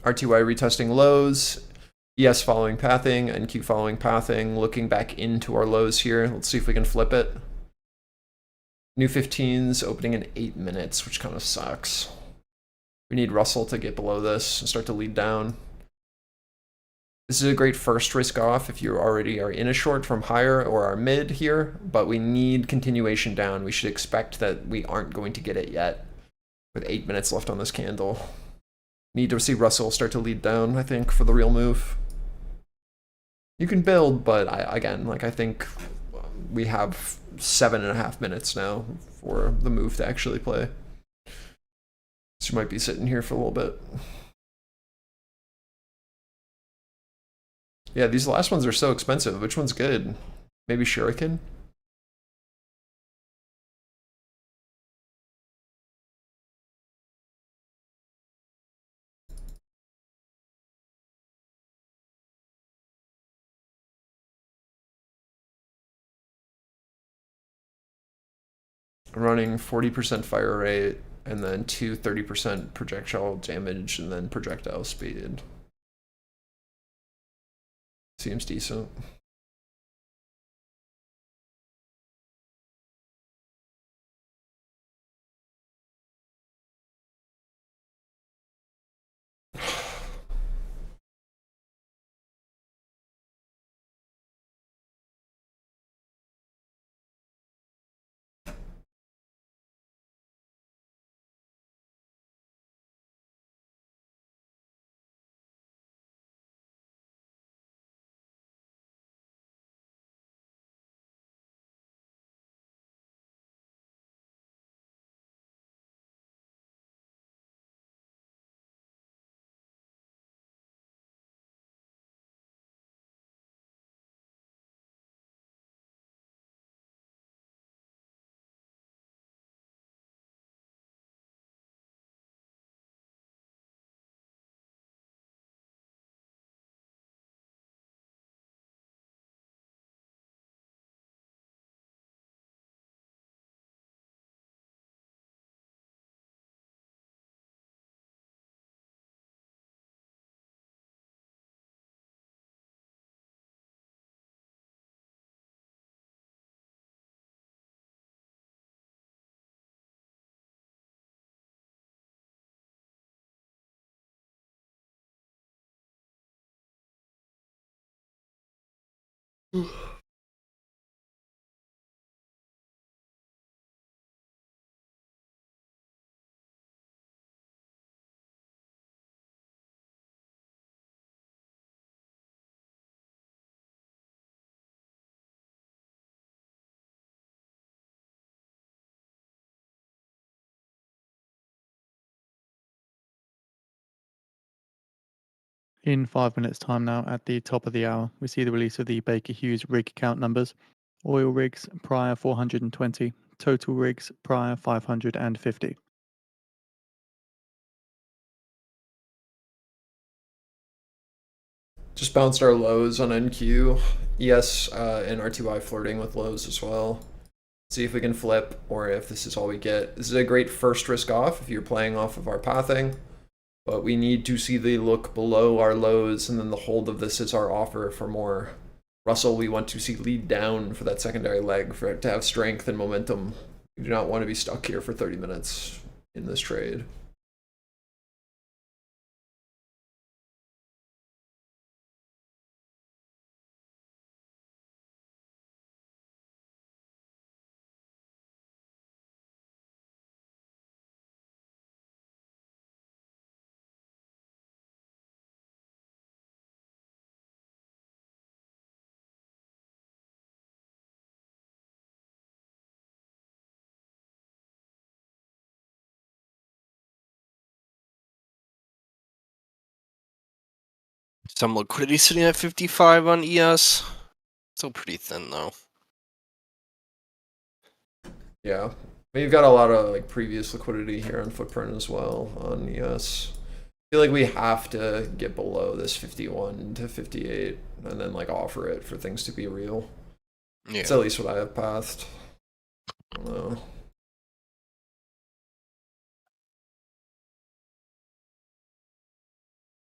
S1: RTY retesting lows, ES following pathing, NQ following pathing, looking back into our lows here. Let's see if we can flip it. New 15s opening in 8 minutes, which kind of sucks. We need Russell to get below this and start to lead down. This is a great first risk off if you already are in a short from higher or are mid here, but we need continuation down. We should expect that we aren't going to get it yet with 8 minutes left on this candle. Need to see Russell start to lead down, I think, for the real move. You can build, but I think we have 7.5 minutes now for the move to actually play. So you might be sitting here for a little bit. Yeah, these last ones are so expensive. Which one's good? Maybe Shuriken? Running 40% fire rate, and then 30% projectile damage, and then projectile speed. Seems decent.
S2: In 5 minutes time now, at the top of the hour, we see the release of the Baker Hughes rig count numbers. Oil rigs prior 420, total rigs prior 550.
S1: Just bounced our lows on NQ. ES and RTY flirting with lows as well. See if we can flip or if this is all we get. This is a great first risk off if you're playing off of our pathing. But we need to see the look below our lows, and then the hold of this is our offer for more. Russell, we want to see lead down for that secondary leg for it to have strength and momentum. We do not want to be stuck here for 30 minutes in this trade.
S3: Some liquidity sitting at 55 on ES. Still pretty thin though.
S1: Yeah, we've got a lot of like previous liquidity here on footprint as well on ES. I feel like we have to get below this 51 to 58 and then like offer it for things to be real.
S3: Yeah.
S1: It's at least what I have passed. I don't know.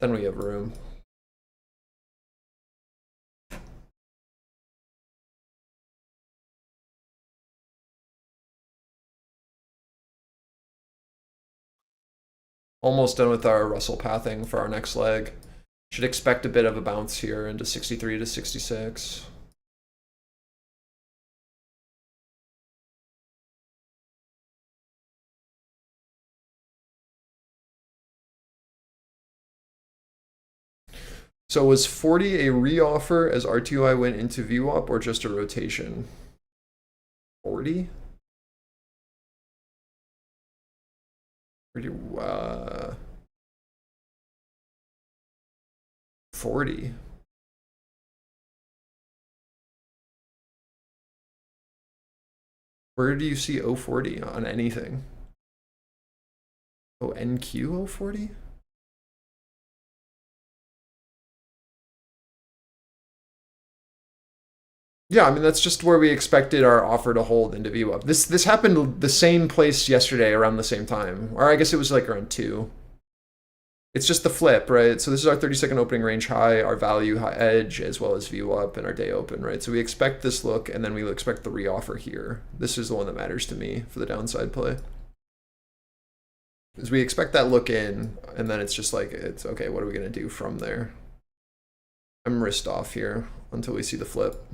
S1: Then we have room. Almost done with our Russell pathing for our next leg. Should expect a bit of a bounce here into 63 to 66. So was 40 a reoffer as RTY went into VWAP or just a rotation? 40? 40. Where do you see 040 on anything? Oh, NQ 040? Yeah, I mean, that's just where we expected our offer to hold into VWAP. This happened the same place yesterday around the same time. Or I guess it was like around 2. It's just the flip, right? So this is our 30-second opening range high, our value high edge, as well as VWAP and our day open, right? So we expect this look, and then we expect the reoffer here. This is the one that matters to me for the downside play. Because we expect that look in, and then it's just like, it's okay, what are we going to do from there? I'm risked off here until we see the flip.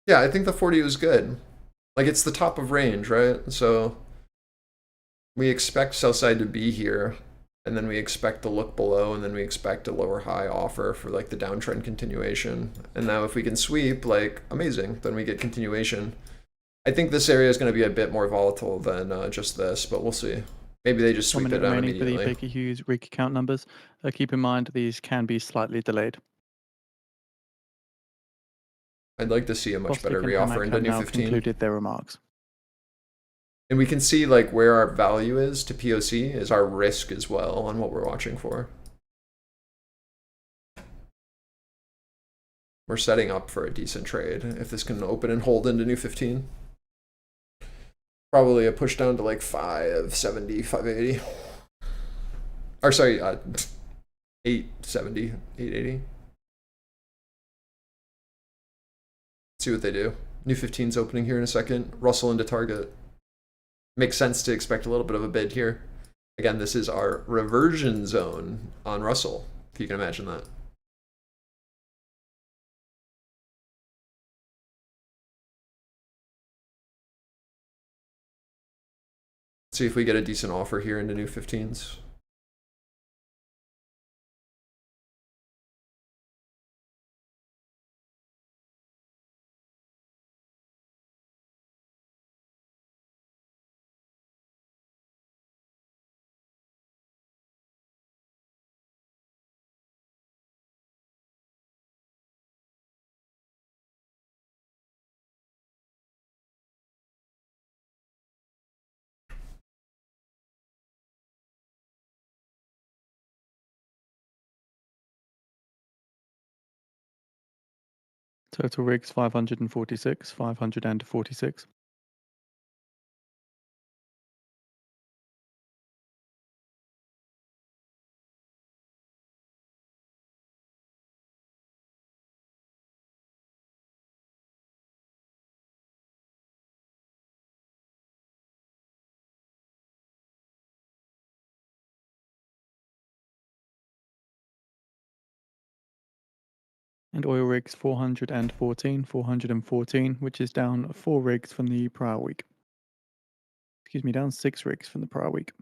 S1: Yeah, I think the 40 was good. Like, it's the top of range, right? So we expect sell side to be here, and then we expect to look below, and then we expect a lower high offer for like the downtrend continuation. And now if we can sweep, like, amazing, then we get continuation. I think this area is going to be a bit more volatile than just this, but we'll see. Maybe they just sweep it down
S2: Remaining for the
S1: immediately.
S2: Baker Hughes rig count numbers. Keep in mind these can be slightly delayed.
S1: I'd like to see a much
S2: Bostic
S1: better
S2: and
S1: reoffer
S2: Hammack
S1: into
S2: have
S1: new
S2: now
S1: 15.
S2: concluded their remarks.
S1: And we can see like where our value is to POC is our risk as well on what we're watching for. We're setting up for a decent trade if this can open and hold into new 15. Probably a push down to like 570, 580. Or sorry, 870, 880. See what they do. New 15's opening here in a second. Russell into target. Makes sense to expect a little bit of a bid here. Again, this is our reversion zone on Russell, if you can imagine that. See if we get a decent offer here into new 15s.
S2: Total rigs 546, 546. And oil rigs 414, which is down 4 rigs from the prior week. Excuse me, down 6 rigs from the prior week.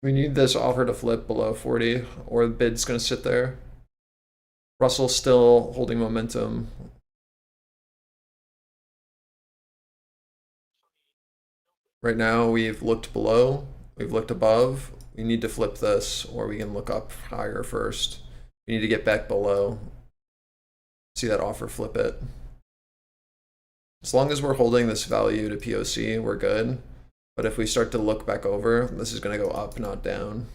S1: We need this offer to flip below 40, or the bid's going to sit there. Russell's still holding momentum. Right now, we've looked below, we've looked above. We need to flip this, or we can look up higher first. We need to get back below. See that offer, flip it. As long as we're holding this value to POC, we're good. But if we start to look back over, this is going to go up, not down.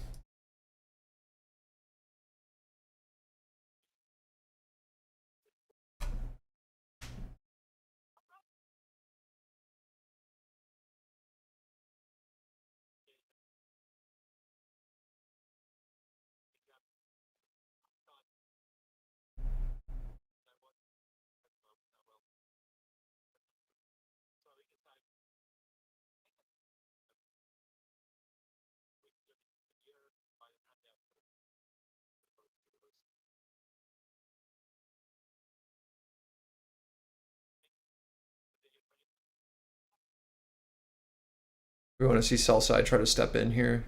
S1: We want to see sell side try to step in here.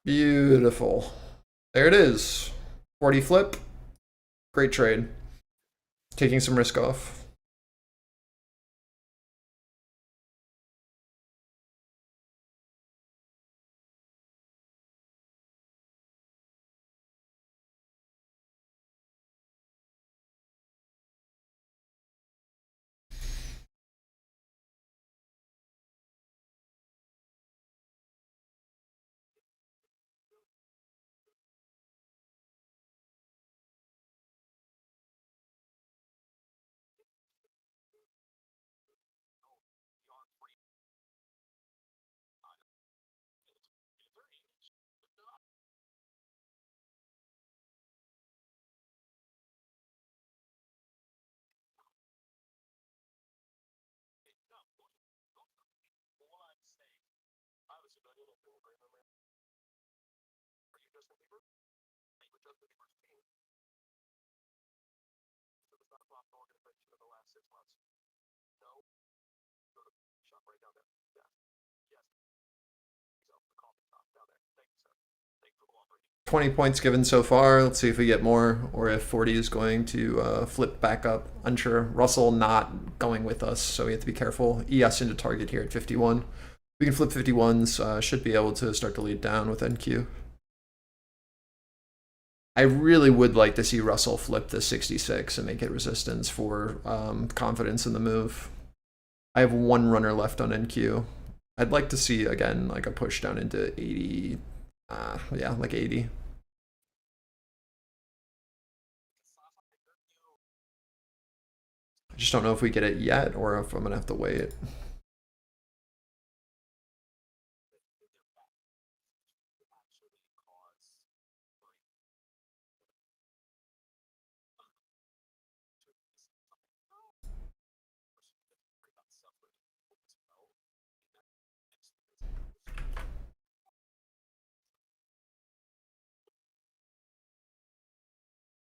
S1: Beautiful. There it is. 40 flip. Great trade. Taking some risk off. 20 points given so far. Let's see if we get more, or if 40 is going to flip back up. Unsure. Russell not going with us, so we have to be careful. ES into target here at 51. We can flip 51s, should be able to start to lead down with NQ. I really would like to see Russell flip the 66 and make it resistance for confidence in the move. I have one runner left on NQ. I'd like to see, again, like a push down into 80. Yeah, like 80. I just don't know if we get it yet or if I'm gonna have to wait.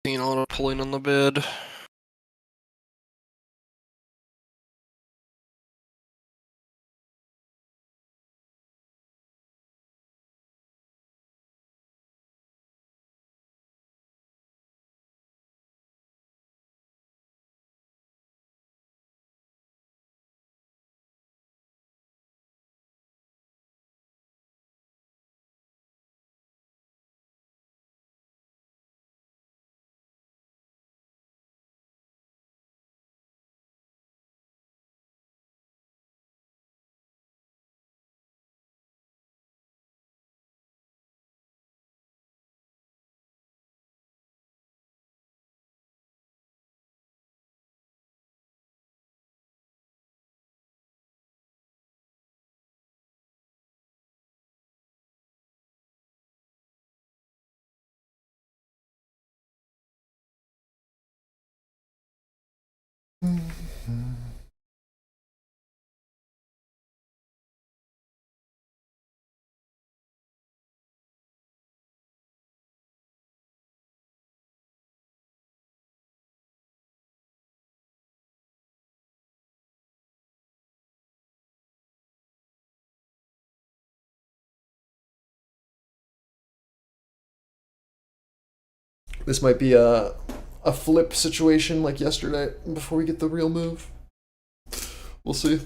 S3: Seeing auto pulling on the bid. This might be a flip situation like yesterday before we get the real move. We'll see.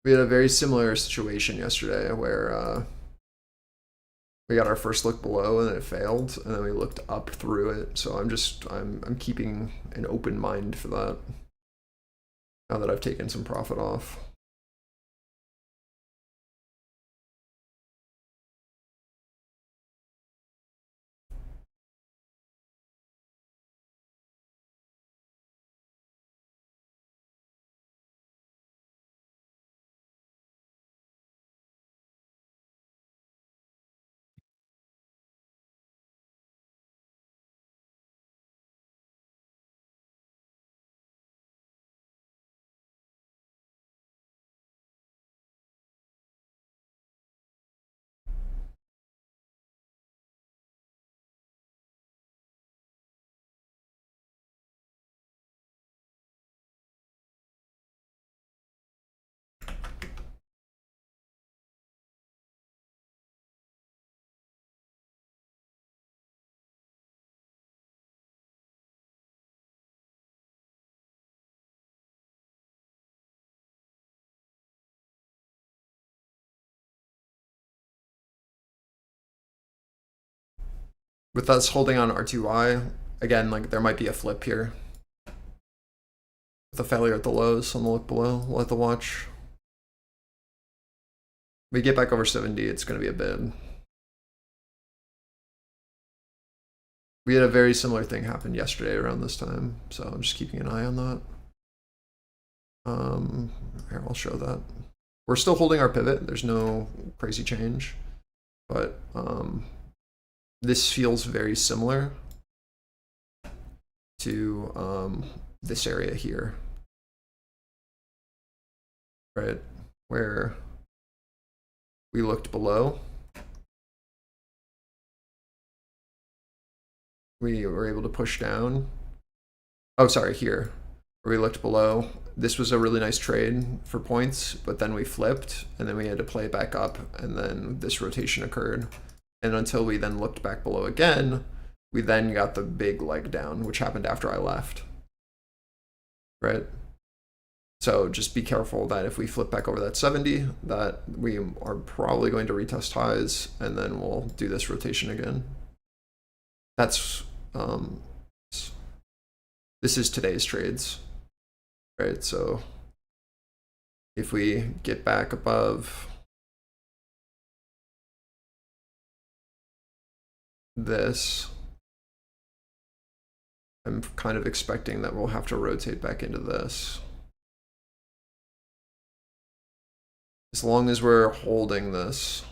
S3: We had a very similar situation yesterday where we got our first look below and then it failed, and then we looked up through it. So I'm keeping an open mind for that now that I've taken some profit off. With us holding on RTY, again, like there might be a flip here. With a failure at the lows on the look below, we'll have to watch. We get back over 70, it's going to be a bid. We had a very similar thing happen yesterday around this time, so I'm just keeping an eye on that. Here, I'll show that. We're still holding our pivot. There's no crazy change,
S1: but this feels very similar to this area here, right? Where we looked below. We were able to push down. Oh, sorry, here, where we looked below. This was a really nice trade for points, but then we flipped, and then we had to play it back up, and then this rotation occurred. And until we then looked back below again, we then got the big leg down, which happened after I left, right? So just be careful that if we flip back over that 70, that we are probably going to retest highs, and then we'll do this rotation again. That's this is today's trades, right? So if we get back above this, I'm kind of expecting that we'll have to rotate back into this. As long as we're holding this,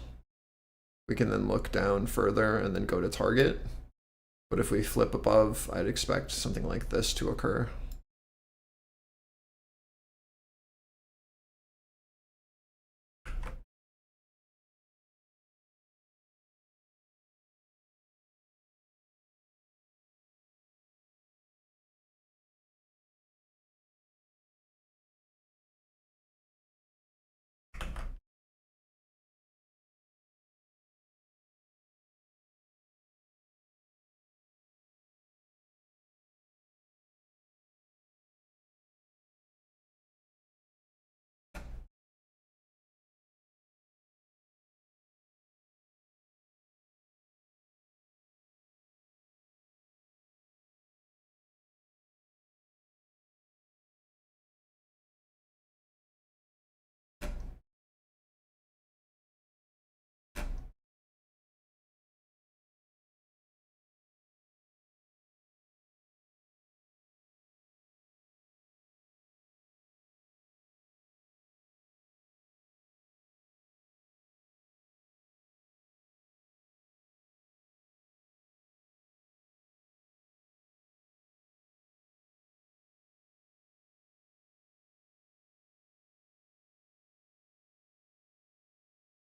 S1: we can then look down further and then go to target. But if we flip above, I'd expect something like this to occur.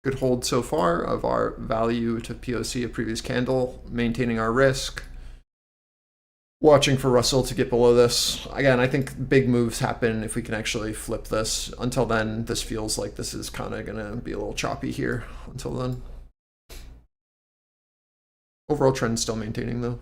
S1: Good hold so far of our value to POC a previous candle, maintaining our risk. Watching for Russell to get below this. Again, I think big moves happen if we can actually flip this. Until then, this feels like this is kind of going to be a little choppy here until then. Overall trend still maintaining though.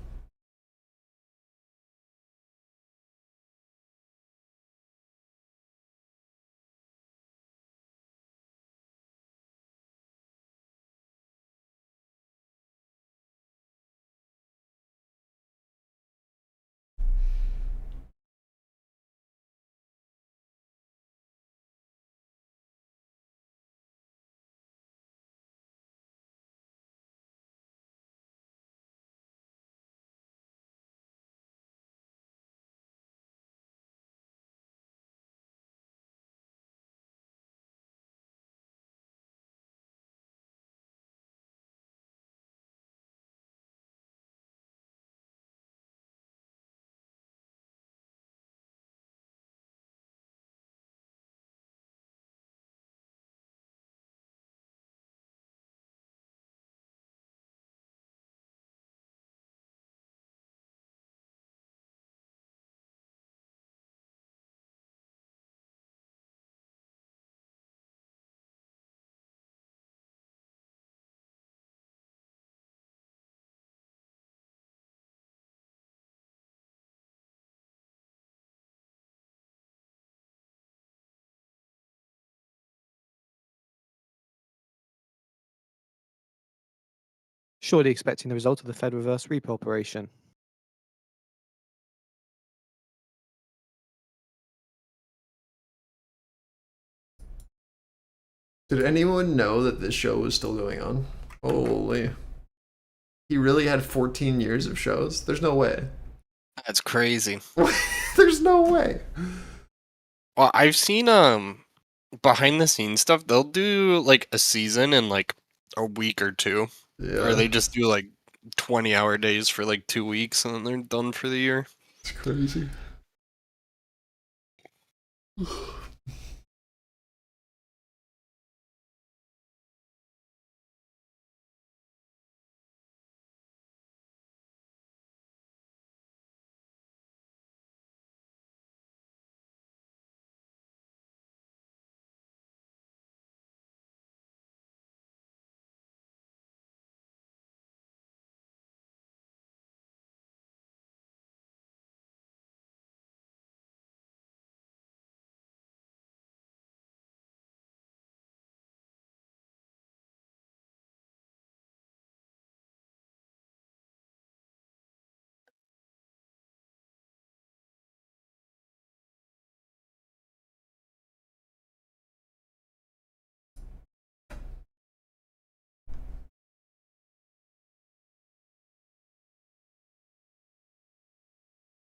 S4: Surely expecting the result of the Fed reverse repo operation.
S1: Did anyone know that this show was still going on? Holy. He really had 14 years of shows? There's no way.
S3: That's crazy.
S1: There's no way.
S3: Well, I've seen behind the scenes stuff. They'll do like a season in like a week or two.
S1: Yeah,
S3: Or they just do like 20-hour days for like 2 weeks and then they're done for the year.
S1: it's crazy.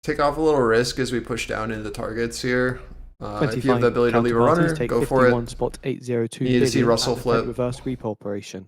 S1: Take off a little risk as we push down into the targets here. If you have the
S4: 25
S1: ability to leave a runner,
S4: counterparties take
S1: go for it.
S4: 51.802
S1: You need to see
S4: billion
S1: Russell
S4: at the
S1: flip.
S4: Fed reverse repo operation.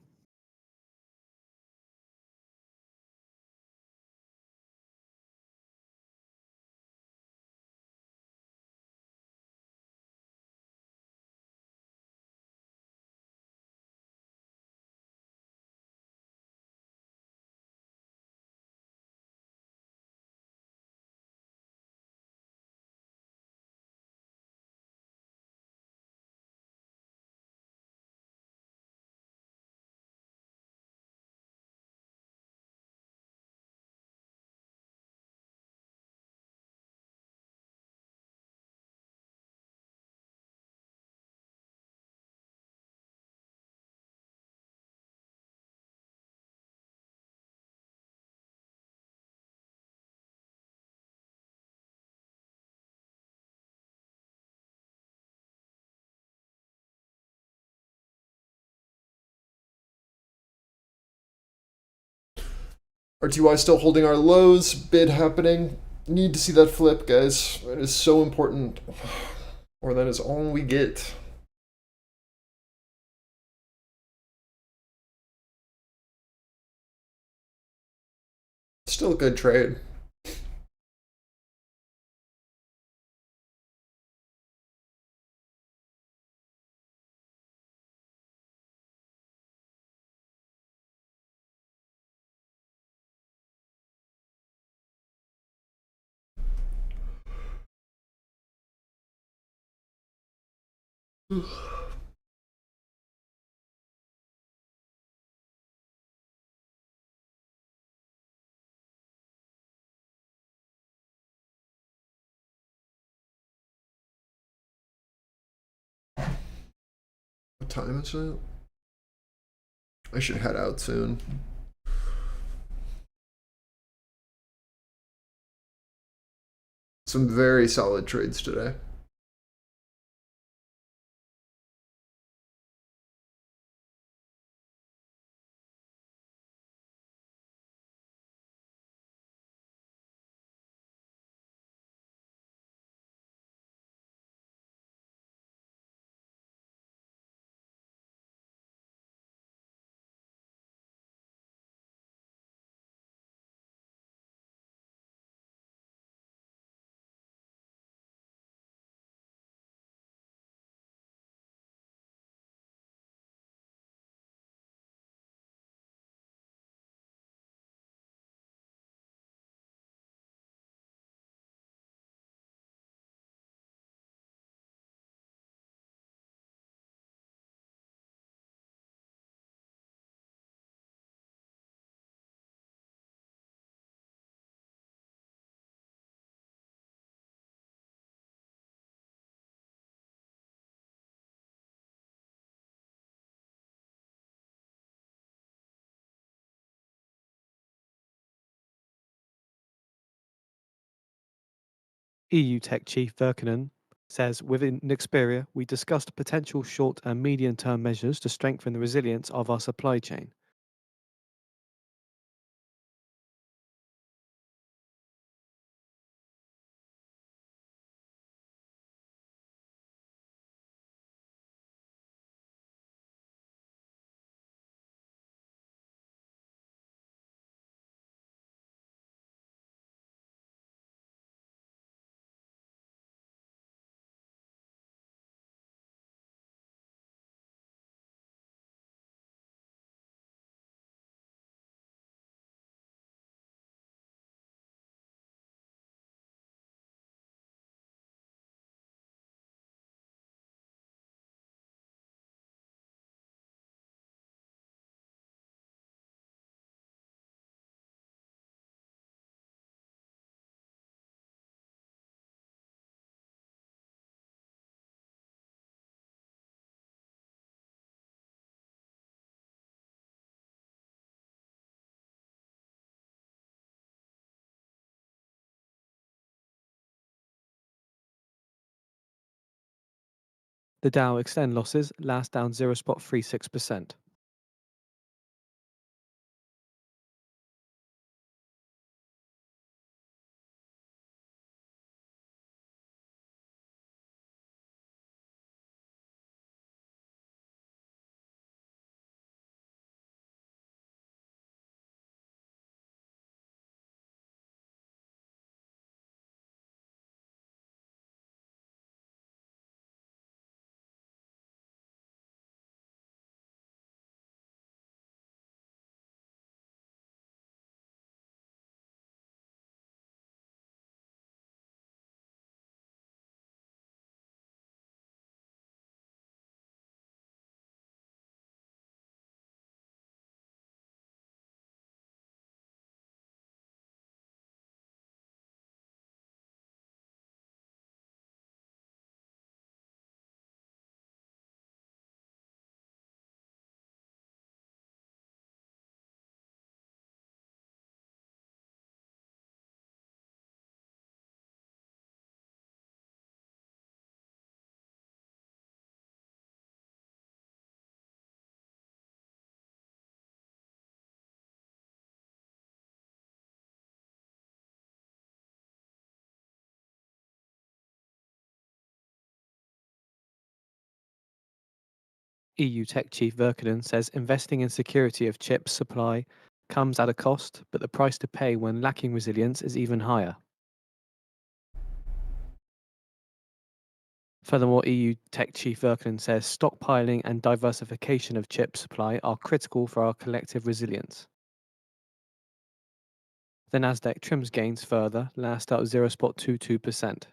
S1: RTY still holding our lows. Bid happening. Need to see that flip, guys. It is so important. Or that is all we get. Still a good trade. What time is it? I should head out soon. Some very solid trades today.
S4: EU Tech Chief Verkinen says, within Nexperia, we discussed potential short and medium-term measures to strengthen the resilience of our supply chain. The Dow extend losses last down 0.36%. EU Tech Chief Verkinen says investing in security of chips supply comes at a cost, but the price to pay when lacking resilience is even higher. Furthermore, EU Tech Chief Verkinen says stockpiling and diversification of chip supply are critical for our collective resilience. The Nasdaq trims gains further, last up 0.22%.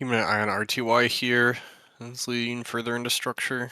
S3: Keeping an eye on RTY here. It's leading further into structure.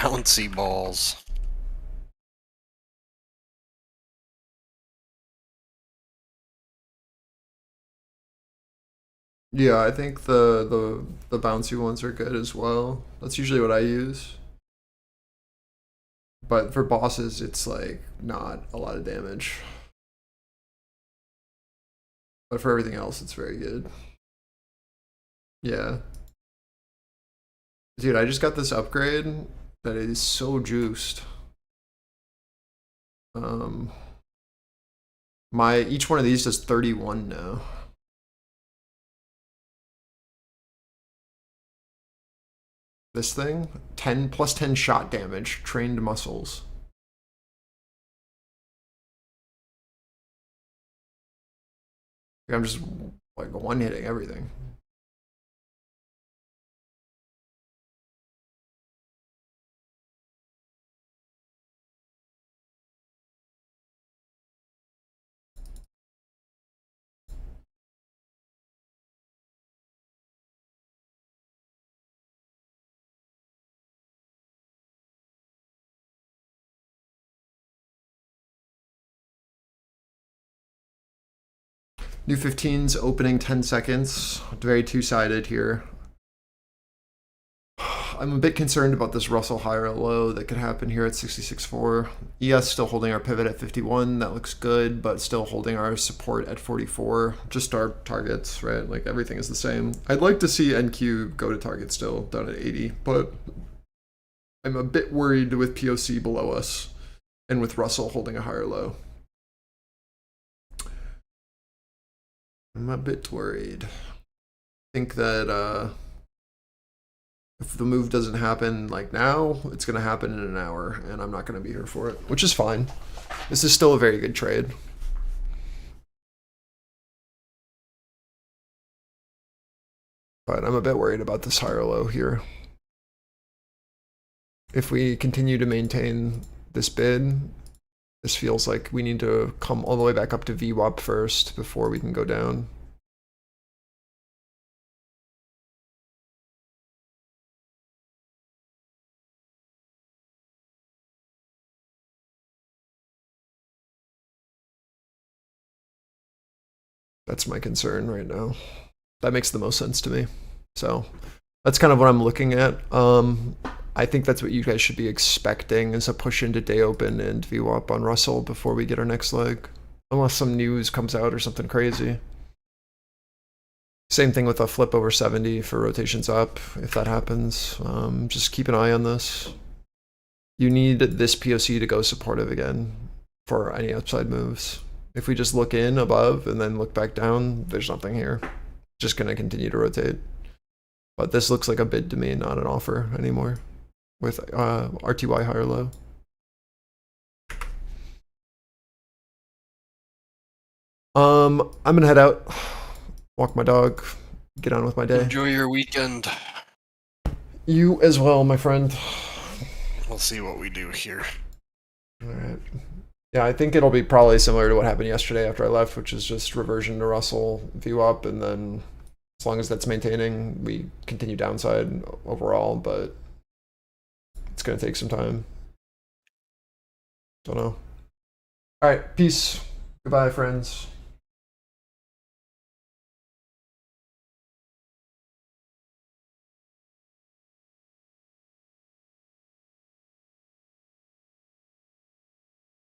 S3: Bouncy balls.
S1: Yeah, I think the bouncy ones are good as well. That's usually what I use. But for bosses, it's like not a lot of damage. But for everything else, it's very good. Yeah. Dude, I just got this upgrade that is so juiced. Each one of these does 31 now. This thing, 10 plus 10 shot damage, trained muscles. I'm just like one-hitting everything. New 15's opening 10 seconds. Very two-sided here. I'm a bit concerned about this Russell higher or low that could happen here at 66.4. ES still holding our pivot at 51. That looks good, but still holding our support at 44. Just our targets, right? Like everything is the same. I'd like to see NQ go to target still down at 80, but I'm a bit worried with POC below us and with Russell holding a higher low. I'm a bit worried. I think that if the move doesn't happen like now, it's going to happen in an hour, and I'm not going to be here for it, which is fine. This is still a very good trade. But I'm a bit worried about this higher low here. If we continue to maintain this bid, this feels like we need to come all the way back up to VWAP first before we can go down. That's my concern right now. That makes the most sense to me. So that's kind of what I'm looking at. I think that's what you guys should be expecting, is a push into day open and VWAP on Russell before we get our next leg. Unless some news comes out or something crazy. Same thing with a flip over 70 for rotations up, if that happens. Just keep an eye on this. You need this POC to go supportive again for any upside moves. If we just look in above and then look back down, there's nothing here. Just going to continue to rotate. But this looks like a bid to me, not an offer anymore with RTY higher low. I'm going to head out, walk my dog, get on with my day.
S3: Enjoy your weekend.
S1: You as well, my friend.
S3: We'll see what we do here.
S1: All right. Yeah, I think it'll be probably similar to what happened yesterday after I left, which is just reversion to Russell, VWAP, and then as long as that's maintaining, we continue downside overall, but it's going to take some time. Don't know. All right, peace. Goodbye, friends.